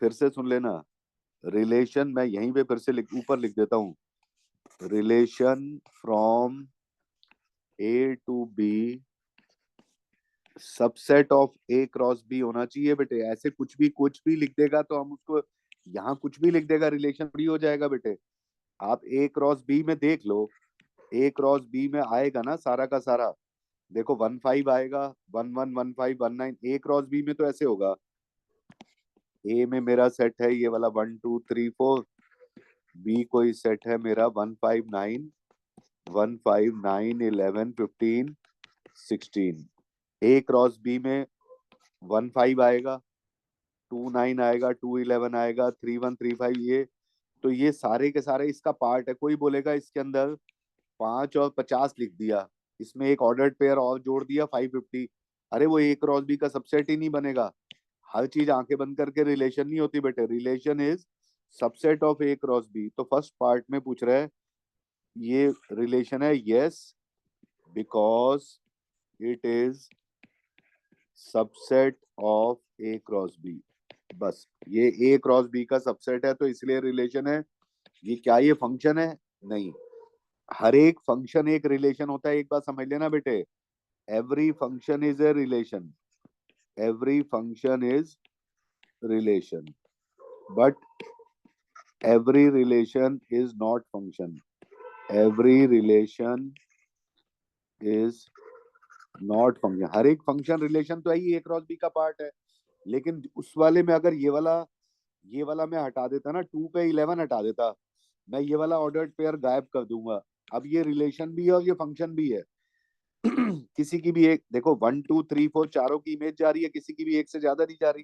फिर से सुन लेना। रिलेशन मैं यहीं पे फिर से ऊपर लिख देता हूँ। Relation from A to B subset of A cross B होना चाहिए बेटे। ऐसे कुछ भी लिख देगा तो हम उसको, यहाँ कुछ भी लिख देगा रिलेशन थोड़ी हो जाएगा बेटे। आप ए क्रॉस बी में देख लो, ए क्रॉस बी में आएगा ना सारा का सारा। देखो 1 5 आएगा, 1 1 1 5 1 9। ए क्रॉस बी में तो ऐसे होगा। ए में मेरा सेट है ये वाला 1 2 3 4। बी कोई सेट है मेरा 1 5 9, 1 5 9 11 15 16। ए क्रॉस बी में 1 5 आएगा, 2 9 आएगा, 2 11 आएगा, 3 1 3 5। ये तो ये सारे के सारे इसका पार्ट है। कोई बोलेगा इसके अंदर 5 और 50 लिख दिया, इसमें एक ऑर्डर्ड पेयर और जोड़ दिया 550। अरे वो ए क्रॉस बी का सबसेट ही नहीं बनेगा। हर चीज आंखें बंद करके रिलेशन नहीं होती बेटे। Relation is subset of A cross B. तो फर्स्ट पार्ट में पूछ रहा है ये रिलेशन है, yes, because it is subset of A cross B. बस ये ए क्रॉस बी का सबसेट है तो इसलिए रिलेशन है। ये क्या ये फंक्शन है? नहीं। हर एक फंक्शन एक रिलेशन होता है, एक बात समझ लेना बेटे। Every function is a relation, every function is relation, but every relation is not function. Every relation is not function. हर एक फंक्शन रिलेशन तो है ही, ए क्रॉस बी का पार्ट है। लेकिन उस वाले में अगर ये वाला मैं हटा देता ना, 2 पे 11 हटा देता, मैं ये वाला ऑर्डर्ड पेयर गायब कर दूंगा। अब ये रिलेशन भी है और ये फंक्शन भी है। किसी की भी एक देखो, 1 2 3 4 चारों की इमेज जा रही है, किसी की भी एक से ज्यादा नहीं जा रही।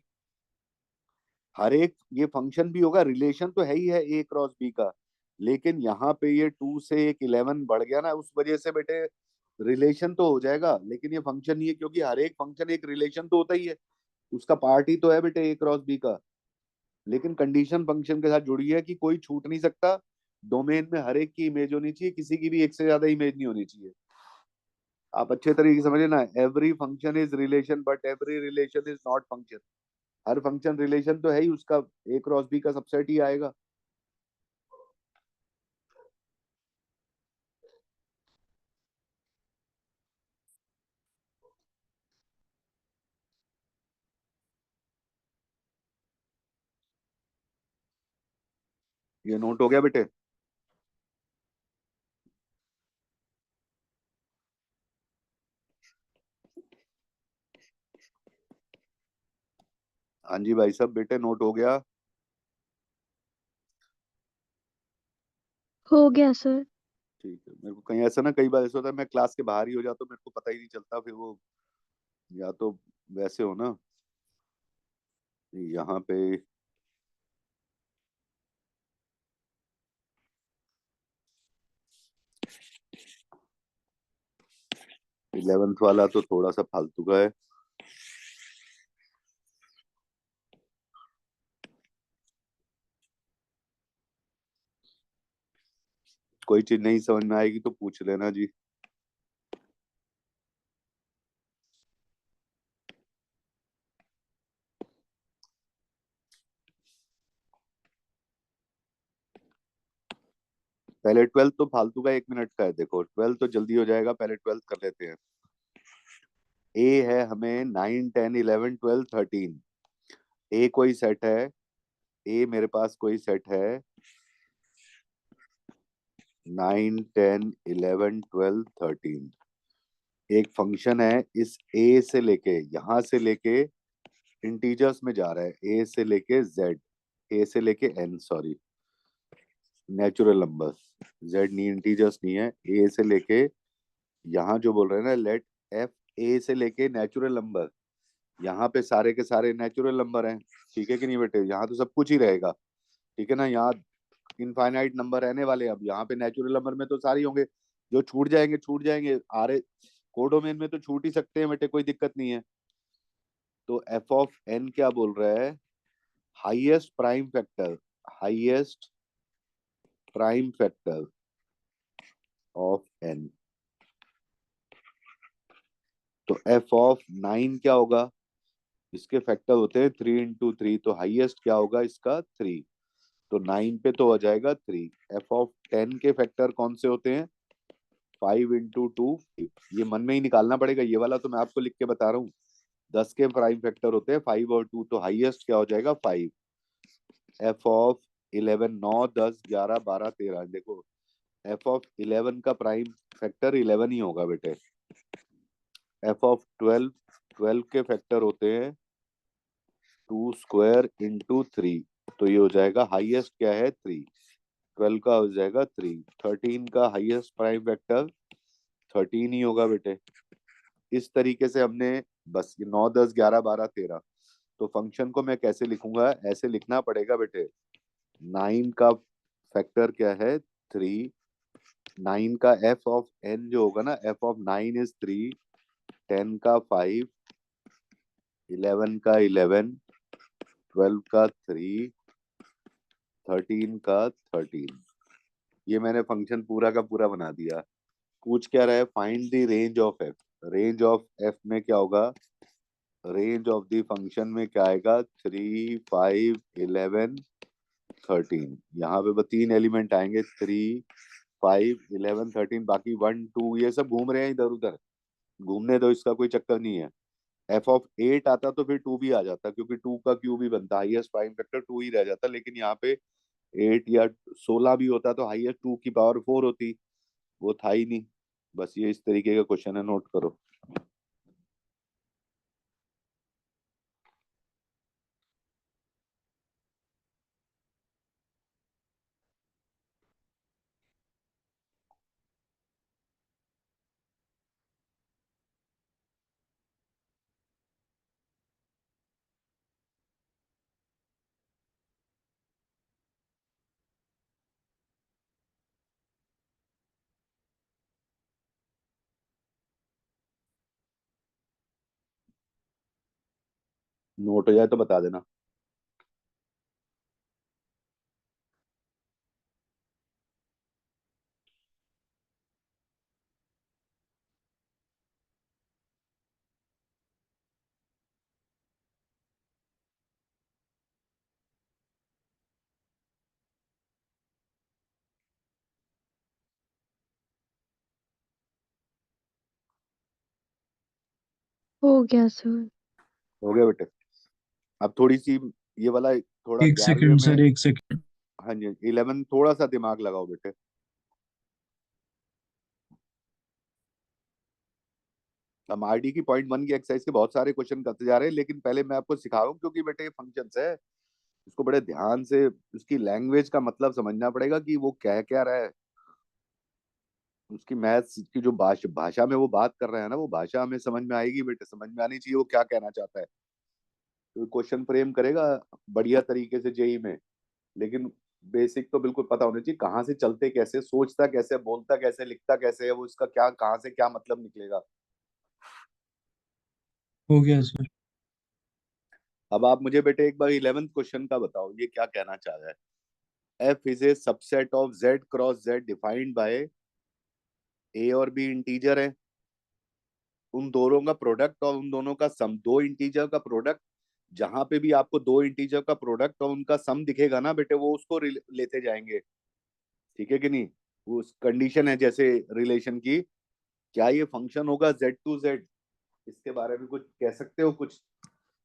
हर एक ये फंक्शन भी होगा, रिलेशन तो है ही है ए क्रॉस बी का। लेकिन यहाँ पे ये 2 से एक 11 बढ़ गया ना, उस वजह से बेटे रिलेशन तो हो जाएगा, लेकिन ये फंक्शन नहीं है, क्योंकि हर एक फंक्शन एक रिलेशन तो होता ही है, उसका पार्ट ही तो है बेटे ए क्रॉस बी का। लेकिन कंडीशन फंक्शन के साथ जुड़ी है कि कोई छूट नहीं सकता। डोमेन में हर एक की इमेज होनी चाहिए, किसी की भी एक से ज्यादा इमेज नहीं होनी चाहिए। आप अच्छे तरीके से समझे ना। Every function is relation but every relation is not function. Her function relation तो है ही, उसका ए क्रॉस बी का सबसेट ही आएगा। ये नोट हो गया बेटे? हाँ जी भाई साहब, बेटे नोट हो गया? हो गया सर। ठीक है। मेरे को कहीं ऐसा ना, कई बार ऐसा होता है मैं क्लास के बाहर ही हो जाता हूँ, मेरे को पता ही नहीं चलता, फिर वो या तो वैसे हो ना यहाँ पे। 11th वाला तो थोड़ा सा फालतू का है। कोई चीज नहीं समझ में आएगी तो पूछ लेना जी। पहले 12th तो फालतू का 1 मिनट का है, देखो 12th तो जल्दी हो जाएगा, पहले 12th कर लेते हैं। ए है हमें 9 10 11 12 13। ए कोई सेट है, ए मेरे पास कोई सेट है 9 10 11 12 13। एक फंक्शन है, इस ए से लेके यहां से लेके इंटीजर्स में जा रहा है, ए से लेके जेड, ए से लेके N, sorry natural numbers, Z नहीं, इंटीजर्स नहीं है, ए से लेके यहाँ जो बोल रहे हैं ना, लेट एफ ए से लेके नेचुरल नंबर, यहाँ पे सारे के सारे नेचुरल नंबर हैं, ठीक है कि नहीं बेटे, यहाँ तो सब कुछ ही रहेगा, ठीक है ना। यहाँ इनफाइनाइट नंबर रहने वाले हैं, अब यहाँ पे नेचुरल नंबर में तो सारे ही होंगे, जो छूट जाएंगे छूट जाएंगे, आर कोडोमेन में तो छूट ही सकते हैं बेटे, कोई दिक्कत नहीं है। तो एफ ऑफ एन क्या बोल रहा है, highest prime factor, highest prime factor of N. तो एफ ऑफ 9 क्या होगा, इसके फैक्टर होते हैं 3 × 3, तो हाईएस्ट क्या होगा इसका 3, तो 9 पे तो हो जाएगा 3। एफ ऑफ 10 के फैक्टर कौन से होते हैं, 5 × 2 ये मन में ही निकालना पड़ेगा, ये वाला तो मैं आपको लिख के बता रहा हूँ। 10 के प्राइम फैक्टर होते हैं 5 और 2, तो हाईएस्ट क्या हो जाएगा 5। एफ ऑफ 11, 9 10 11 12 13, देखो एफ ऑफ 11 का प्राइम फैक्टर 11 ही होगा बेटे। एफ ऑफ 12, 12 के फैक्टर होते हैं 2² × 3, तो ये हो जाएगा हाईएस्ट क्या है 3, 12 का हो जाएगा 3। 13 का हाईएस्ट प्राइम फैक्टर 13 ही होगा बेटे। इस तरीके से हमने बस ये 9 10 11 12 13, तो फंक्शन को मैं कैसे लिखूंगा, ऐसे लिखना पड़ेगा बेटे, 9 का फैक्टर क्या है 3, 9 का एफ ऑफ एन जो होगा ना, एफ ऑफ 9 इज 3, 10 का 5, 11 का 11, 12 का 3, 13 का 13। ये मैंने फंक्शन पूरा का पूरा बना दिया। पूछ क्या रहा है, find the range of F. Range of F में क्या होगा, रेंज ऑफ द फंक्शन में क्या आएगा 3 5 11 13। यहाँ पे बस 3 एलिमेंट आएंगे, 3 5 11 13, बाकी 1 2 ये सब घूम रहे हैं इधर उधर, घूमने दो, इसका कोई चक्कर नहीं है। एफ ऑफ 8 आता तो फिर 2 भी आ जाता, क्योंकि 2 का क्यूब भी बनता, हाईएस्ट प्राइम फैक्टर 2 ही रह जाता, लेकिन यहाँ पे 8 या 16 भी होता तो हाईएस्ट 2 की पावर 4 होती, वो था ही नहीं। बस ये इस तरीके का क्वेश्चन है, नोट करो। नोट हो जाए तो बता देना। हो गया सर। हो गया बेटे। अब थोड़ी सी ये वाला थोड़ा एक 11वें सेकंड में, सर, एक सेकंड। हाँ जी 11 थोड़ा सा दिमाग लगाओ बेटे। हम आरडी की पॉइंट 1 की एक्सरसाइज के बहुत सारे क्वेश्चन करते जा रहे हैं, लेकिन पहले मैं आपको सिखा रहा हूँ, क्योंकि बेटे ये फंक्शंस है, इसको बड़े ध्यान से उसकी लैंग्वेज का मतलब समझना पड़ेगा कि वो कह क्या रहा है। उसकी मैथ्स की जो भाषा में वो बात कर रहे हैं ना, वो भाषा हमें समझ में आएगी बेटे, समझ में आनी चाहिए वो क्या कहना चाहता है। तो क्वेश्चन फ्रेम करेगा बढ़िया तरीके से जेई में, लेकिन बेसिक तो बिल्कुल पता होना चाहिए कहाँ से चलते कैसे, सोचता कैसे, बोलता कैसे, लिखता कैसे है वो, इसका क्या कहाँ से क्या मतलब निकलेगा। हो गया सर। अब आप मुझे बेटे एक बार 11th क्वेश्चन का बताओ, ये क्या कहना चाह रहा है। F is a subset of Z cross Z defined by A और बी इंटीजर है, उन दोनों का प्रोडक्ट और उन दोनों का सम, दो इंटीजर का प्रोडक्ट, जहां पे भी आपको दो इंटीजर का प्रोडक्ट और उनका सम दिखेगा ना बेटे, वो उसको लेते जाएंगे। ठीक है कि नहीं। वो कंडीशन है जैसे रिलेशन की। क्या ये फंक्शन होगा जेड टू जेड, इसके बारे में कुछ कह सकते हो कुछ।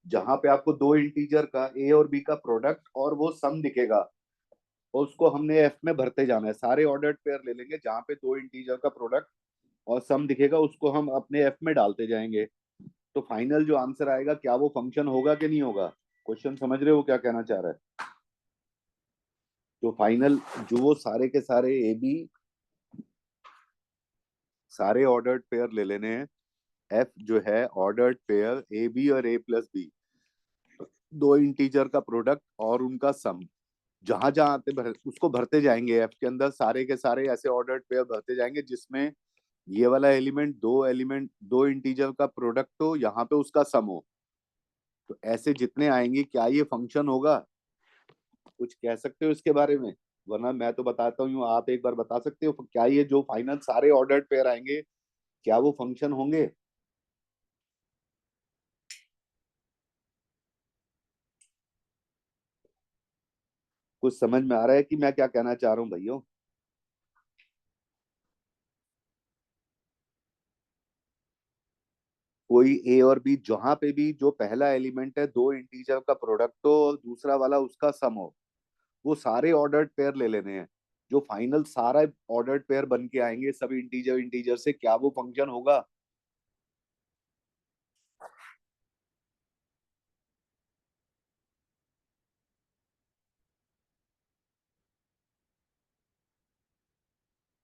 जहां पे आपको दो इंटीजर का ए और बी का प्रोडक्ट और वो सम दिखेगा, और उसको हमने एफ में भरते जाना है। सारे ऑर्डर्ड पेयर ले लेंगे जहां पे दो इंटीजर का प्रोडक्ट और सम दिखेगा, उसको हम अपने एफ में डालते जाएंगे। तो फाइनल जो आंसर आएगा, क्या वो फंक्शन होगा कि नहीं होगा। क्वेश्चन समझ रहे हो क्या कहना चाह रहा है। जो फाइनल, जो वो सारे के सारे ए बी, सारे ऑर्डर्ड पेयर ले लेने हैं। एफ जो है ऑर्डर्ड पेयर ए बी और ए प्लस बी, दो इंटीजर का प्रोडक्ट और उनका सम, जहां जहां आते उसको भरते जाएंगे। एफ के अंदर सारे के सारे ऐसे ऑर्डर्ड पेयर भरते जाएंगे जिसमें ये वाला एलिमेंट दो इंटीजर का प्रोडक्ट हो, यहाँ पे उसका सम हो। तो ऐसे जितने आएंगे, क्या ये फंक्शन होगा। कुछ कह सकते हो इसके बारे में, वरना मैं तो बताता हूँ, आप एक बार बता सकते हो क्या ये जो फाइनल सारे ऑर्डर्ड पेयर आएंगे, क्या वो फंक्शन होंगे। कुछ समझ में आ रहा है कि मैं क्या कहना चाह रहा हूँ भाइयों। कोई ए और बी, जहां पे भी जो पहला एलिमेंट है दो इंटीजर का प्रोडक्ट हो और दूसरा वाला उसका सम हो, वो सारे ऑर्डर्ड पेयर ले लेने हैं। जो फाइनल सारा ऑर्डर्ड पेयर बन के आएंगे सब इंटीजर इंटीजर से, क्या वो फंक्शन होगा।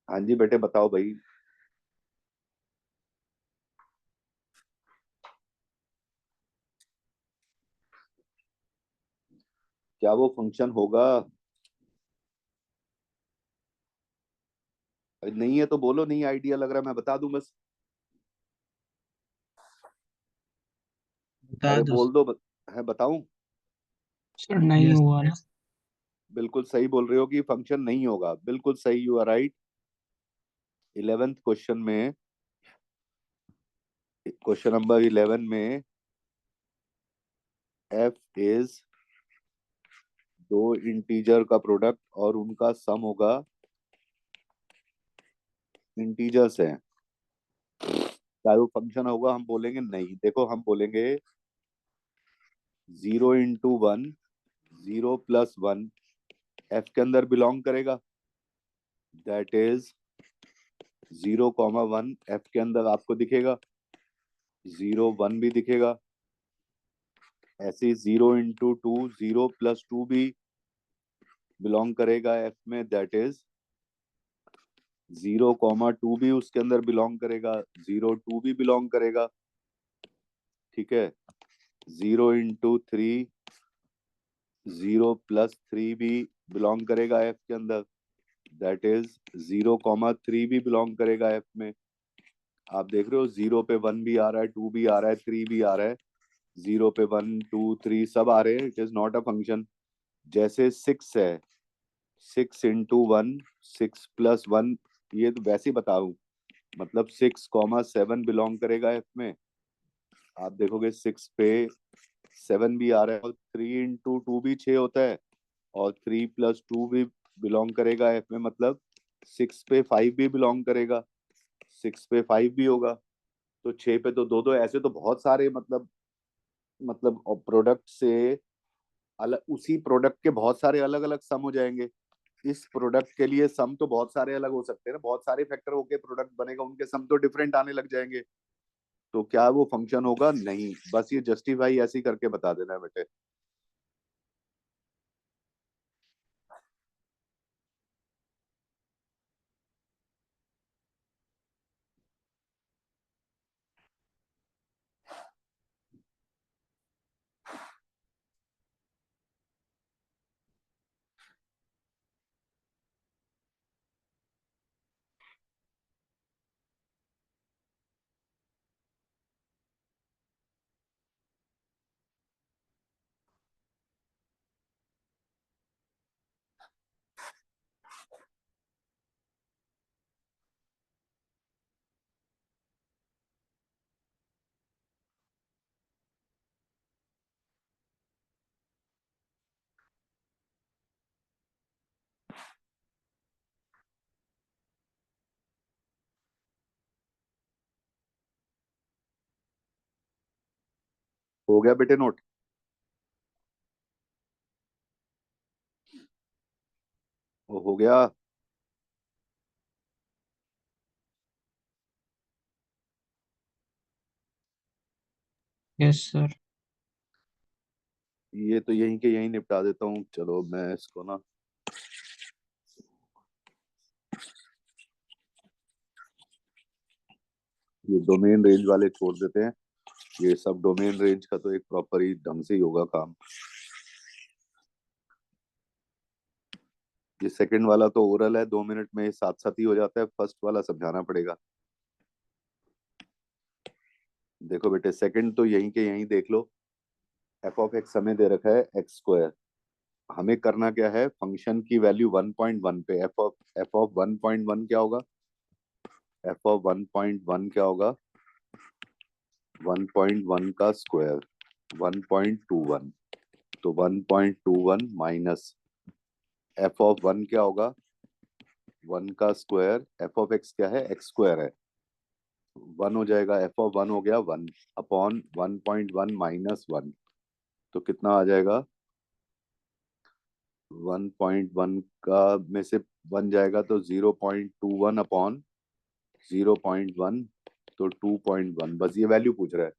हाँ जी बेटे बताओ भाई। क्या वो फंक्शन होगा। नहीं है तो बोलो, नहीं आइडिया लग रहा है मैं बता दूं बस। बता अरे दो बोल दो है बताऊं। सर। नहीं Yes. हुआ ना। बिल्कुल सही बोल रहे हो कि फंक्शन नहीं होगा, बिल्कुल सही, you are right. 11th question में, क्वेश्चन नंबर 11 में, एफ इज दो इंटीजर का प्रोडक्ट और उनका सम होगा इंटीजर्स है। क्या वो फंक्शन होगा, हम बोलेंगे नहीं। देखो हम बोलेंगे 0 × 1, 0 + 1 एफ के अंदर बिलोंग करेगा। दैट इज 0, 1 एफ के अंदर आपको दिखेगा, 0, 1 भी दिखेगा। ऐसे 0 × 2, 0 + 2 भी बिलोंग करेगा एफ में। दैट इज 0, 2 भी उसके अंदर बिलोंग करेगा, 0, 2 भी बिलोंग करेगा। ठीक है। 0 × 3, 0 + 3 भी बिलोंग करेगा एफ के अंदर। दैट इज 0, 3 भी बिलोंग करेगा एफ में। आप देख रहे हो 0 पे 1 भी आ रहा है, 2 भी आ रहा है, 3 भी आ रहा है। 0 पे 1, 2, 3 सब आ रहे हैं, it is not a function. जैसे 6 है, 6 × 1, 6 + 1, ये तो वैसे ही बताऊं, मतलब 6, 7 बिलोंग करेगा एफ में। आप देखोगे 6 पे 7 भी आ रहा है, और 3 × 2 भी 6 होता है, और 3 + 2 भी बिलोंग करेगा एफ में, मतलब 6 पे 5 भी बिलोंग करेगा, 6 पे 5 भी होगा। तो 6 पे तो दो दो, ऐसे तो बहुत सारे, मतलब प्रोडक्ट से अलग, उसी प्रोडक्ट के बहुत सारे अलग अलग सम हो जाएंगे। इस प्रोडक्ट के लिए सम तो बहुत सारे अलग हो सकते हैं ना, बहुत सारे फैक्टर होके प्रोडक्ट बनेगा, उनके सम तो डिफरेंट आने लग जाएंगे। तो क्या वो फंक्शन होगा, नहीं। बस ये जस्टिफाई ऐसे ही करके बता देना है बेटे। हो गया बेटे नोट? वो हो गया। Yes sir. ये तो यहीं के यहीं निपटा देता हूँ। चलो मैं इसको ना ये डोमेन रेंज वाले छोड़ देते हैं। ये सब डोमेन रेंज का तो एक प्रॉपर ही ढंग से ही होगा काम। ये सेकंड वाला तो ओरल है, 2 मिनट में साथ साथ ही हो जाता है। फर्स्ट वाला समझाना पड़ेगा। देखो बेटे, सेकंड तो यहीं के यहीं देख लो। एफ ऑफ एक्स हमें दे रखा है एक्स स्क्वायर। हमें करना क्या है, फंक्शन की वैल्यू 1.1 पे एफ ऑफ 1.1 क्या होगा? एफ ऑफ 1.1 क्या होगा? 1.1 का स्क्वायर 1.21। तो 1.21 माइनस एफ ऑफ 1 क्या होगा? 1 का स्क्वायर। एफ ऑफ एक्स क्या है? एक्स स्क्वायर है। 1 हो जाएगा, एफ ऑफ 1 हो गया 1 अपॉन 1.1 माइनस 1। तो कितना आ जाएगा? 1.1 का में से 1 जाएगा तो 0.21 अपॉन 0.1 तो 2.1। बस ये वैल्यू पूछ रहा है।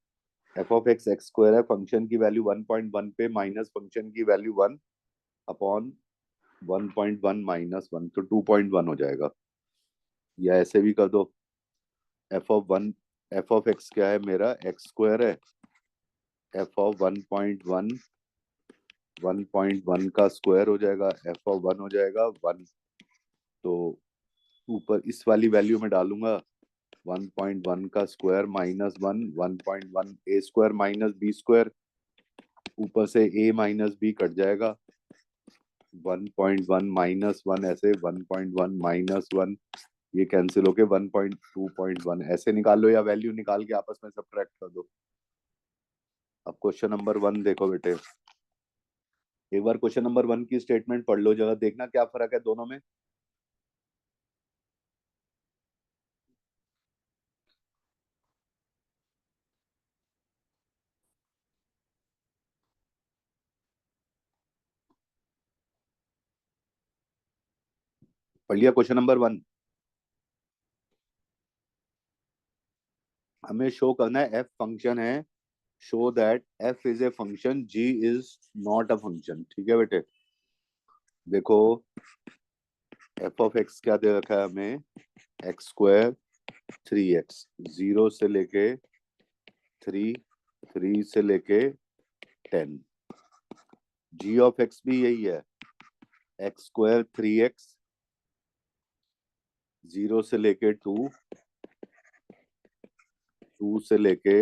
F of x x square है, फंक्शन की वैल्यू 1.1 पे माइनस फंक्शन की वैल्यू 1 अपॉन 1.1 माइनस 1 तो 2.1 हो जाएगा। या ऐसे भी कर दो। एफ ऑफ एक्स क्या है मेरा? एक्स स्क्वायर है। एफ ऑफ 1.1 1.1 का स्क्वायर हो जाएगा, एफ ऑफ 1 हो जाएगा 1। तो ऊपर इस वाली वैल्यू में डालूंगा 1.1 का स्क्वायर माइनस 1 1.1 ए स्क्वायर माइनस बी स्क्वायर। ऊपर से ए माइनस बी कट जाएगा। 1.1 माइनस 1 ऐसे 1.1 माइनस 1 ये कैंसिल होके 1.2.1 ऐसे निकाल लो, या वैल्यू निकाल के आपस में सबट्रैक्ट कर दो। अब क्वेश्चन नंबर 1 देखो बेटे। एक बार क्वेश्चन नंबर 1 की स्टेटमेंट पढ़ लो, जरा देखना क्या फर्क है दोनों में। पढ़ लिया क्वेश्चन नंबर 1? हमें शो करना है एफ फंक्शन है, show that F is a function, G is not a function. ठीक है बेटे, देखो एफ ऑफ एक्स क्या दे रखा है हमें? एक्स स्क्वायर 3x, 0 से लेके 3, 3 से लेके 10। जी ऑफ एक्स भी यही है, एक्स स्क्वायर 3x, 0 से लेके 2, 2 से लेके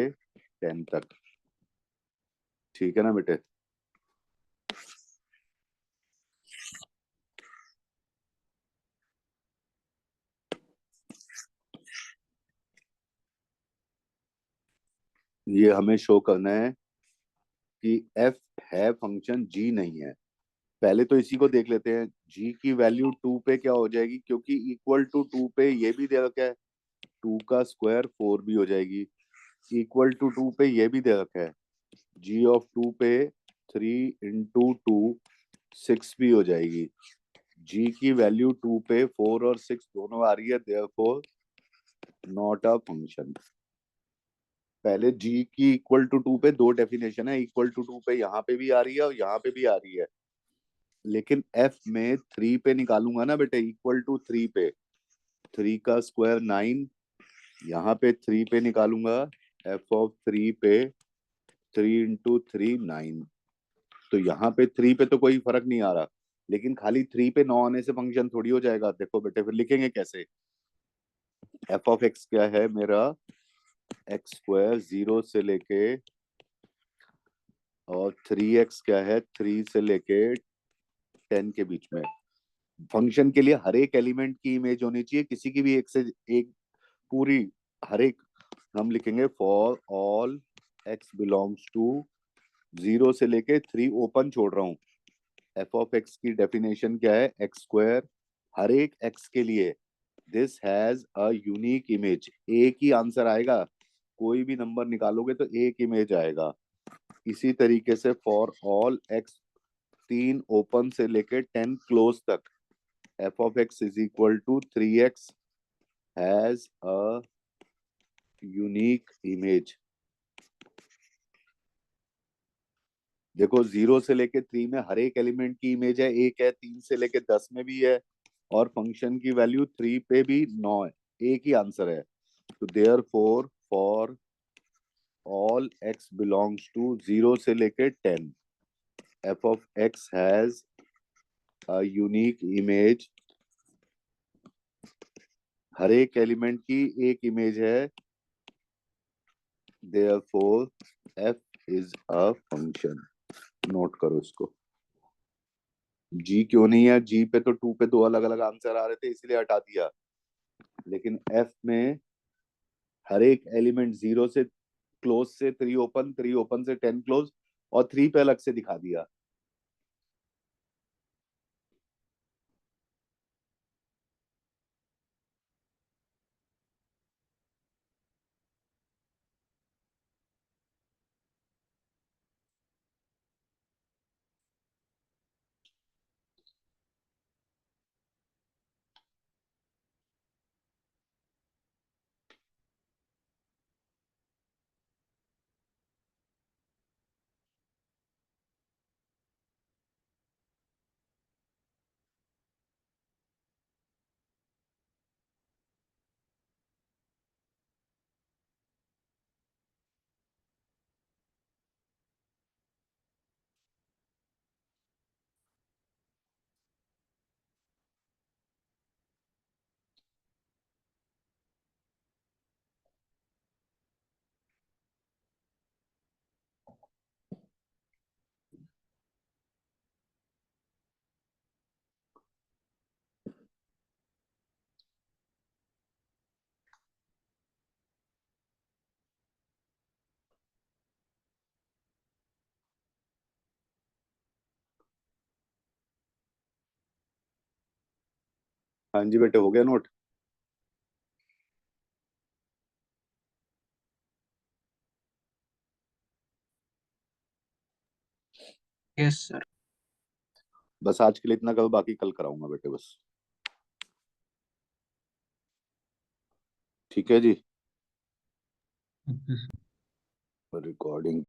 10 तक। ठीक है ना बेटे? ये हमें शो करना है कि एफ है फंक्शन, जी नहीं है। पहले तो इसी को देख लेते हैं। जी की वैल्यू 2 पे क्या हो जाएगी, क्योंकि इक्वल टू 2 पे ये भी दे रखा है 2 का स्क्वायर 4 भी हो जाएगी। इक्वल टू 2 पे ये भी दे रखा है जी ऑफ 2 पे 3 इंटू 2 6 भी हो जाएगी। जी की वैल्यू 2 पे 4 और 6 दोनों आ रही है, देयरफॉर नॉट अ फंक्शन। पहले जी की इक्वल टू 2 पे दो डेफिनेशन है, इक्वल टू 2 पे यहाँ पे भी आ रही है और यहाँ पे भी आ रही है। लेकिन एफ में 3 पे निकालूंगा ना बेटे, इक्वल टू 3 पे 3 का स्क्वायर 9, यहाँ पे 3 पे निकालूंगा एफ ऑफ 3 पे 3 इंटू 3 9। तो यहाँ पे 3 पे तो कोई फर्क नहीं आ रहा, लेकिन खाली 3 पे 9 आने से फंक्शन थोड़ी हो जाएगा। देखो बेटे फिर लिखेंगे कैसे। एफ ऑफ एक्स क्या है मेरा? एक्स स्क्वायर 0 से लेके, और 3x क्या है? 3 से लेके 10 के बीच में। फंक्शन के लिए हर एक एलिमेंट की इमेज होनी चाहिए, किसी की भी एक से एक पूरी, हर एक हम लिखेंगे for all x belongs to 0 से लेके 3 ओपन छोड़ रहा हूँ। एफ ऑफ एक्स की डेफिनेशन क्या है? एक्स स्क्वायर हर एक x के लिए this has a unique image. एक ही आंसर आएगा, कोई भी नंबर निकालोगे तो एक इमेज आएगा। इसी तरीके से फॉर ऑल x 3 ओपन से लेके 10 क्लोज तक f of x is equal to 3x has a unique image। देखो 0 से लेके 3 में हर एक एलिमेंट की इमेज है, एक है, 3 से लेके 10 में भी है, और फंक्शन की वैल्यू 3 पे भी 9 है, एक ही आंसर है। तो therefore for all x belongs to 0 से लेके 10 f of x has a unique image। हर एक एलिमेंट की एक इमेज है, therefore f is a function। Note करो इसको। जी क्यों नहीं है? जी पे तो 2 पे 2 अलग अलग आंसर आ रहे थे इसलिए हटा दिया, लेकिन f में हर एक एलिमेंट 0 से क्लोज से 3 ओपन, 3 ओपन से 10 क्लोज, और 3 पे अलग से दिखा दिया। हाँ जी बेटे, हो गया नोट? Yes, sir. बस आज के लिए इतना करो, बाकी कल कराऊंगा बेटे बस। ठीक है जी। Okay. रिकॉर्डिंग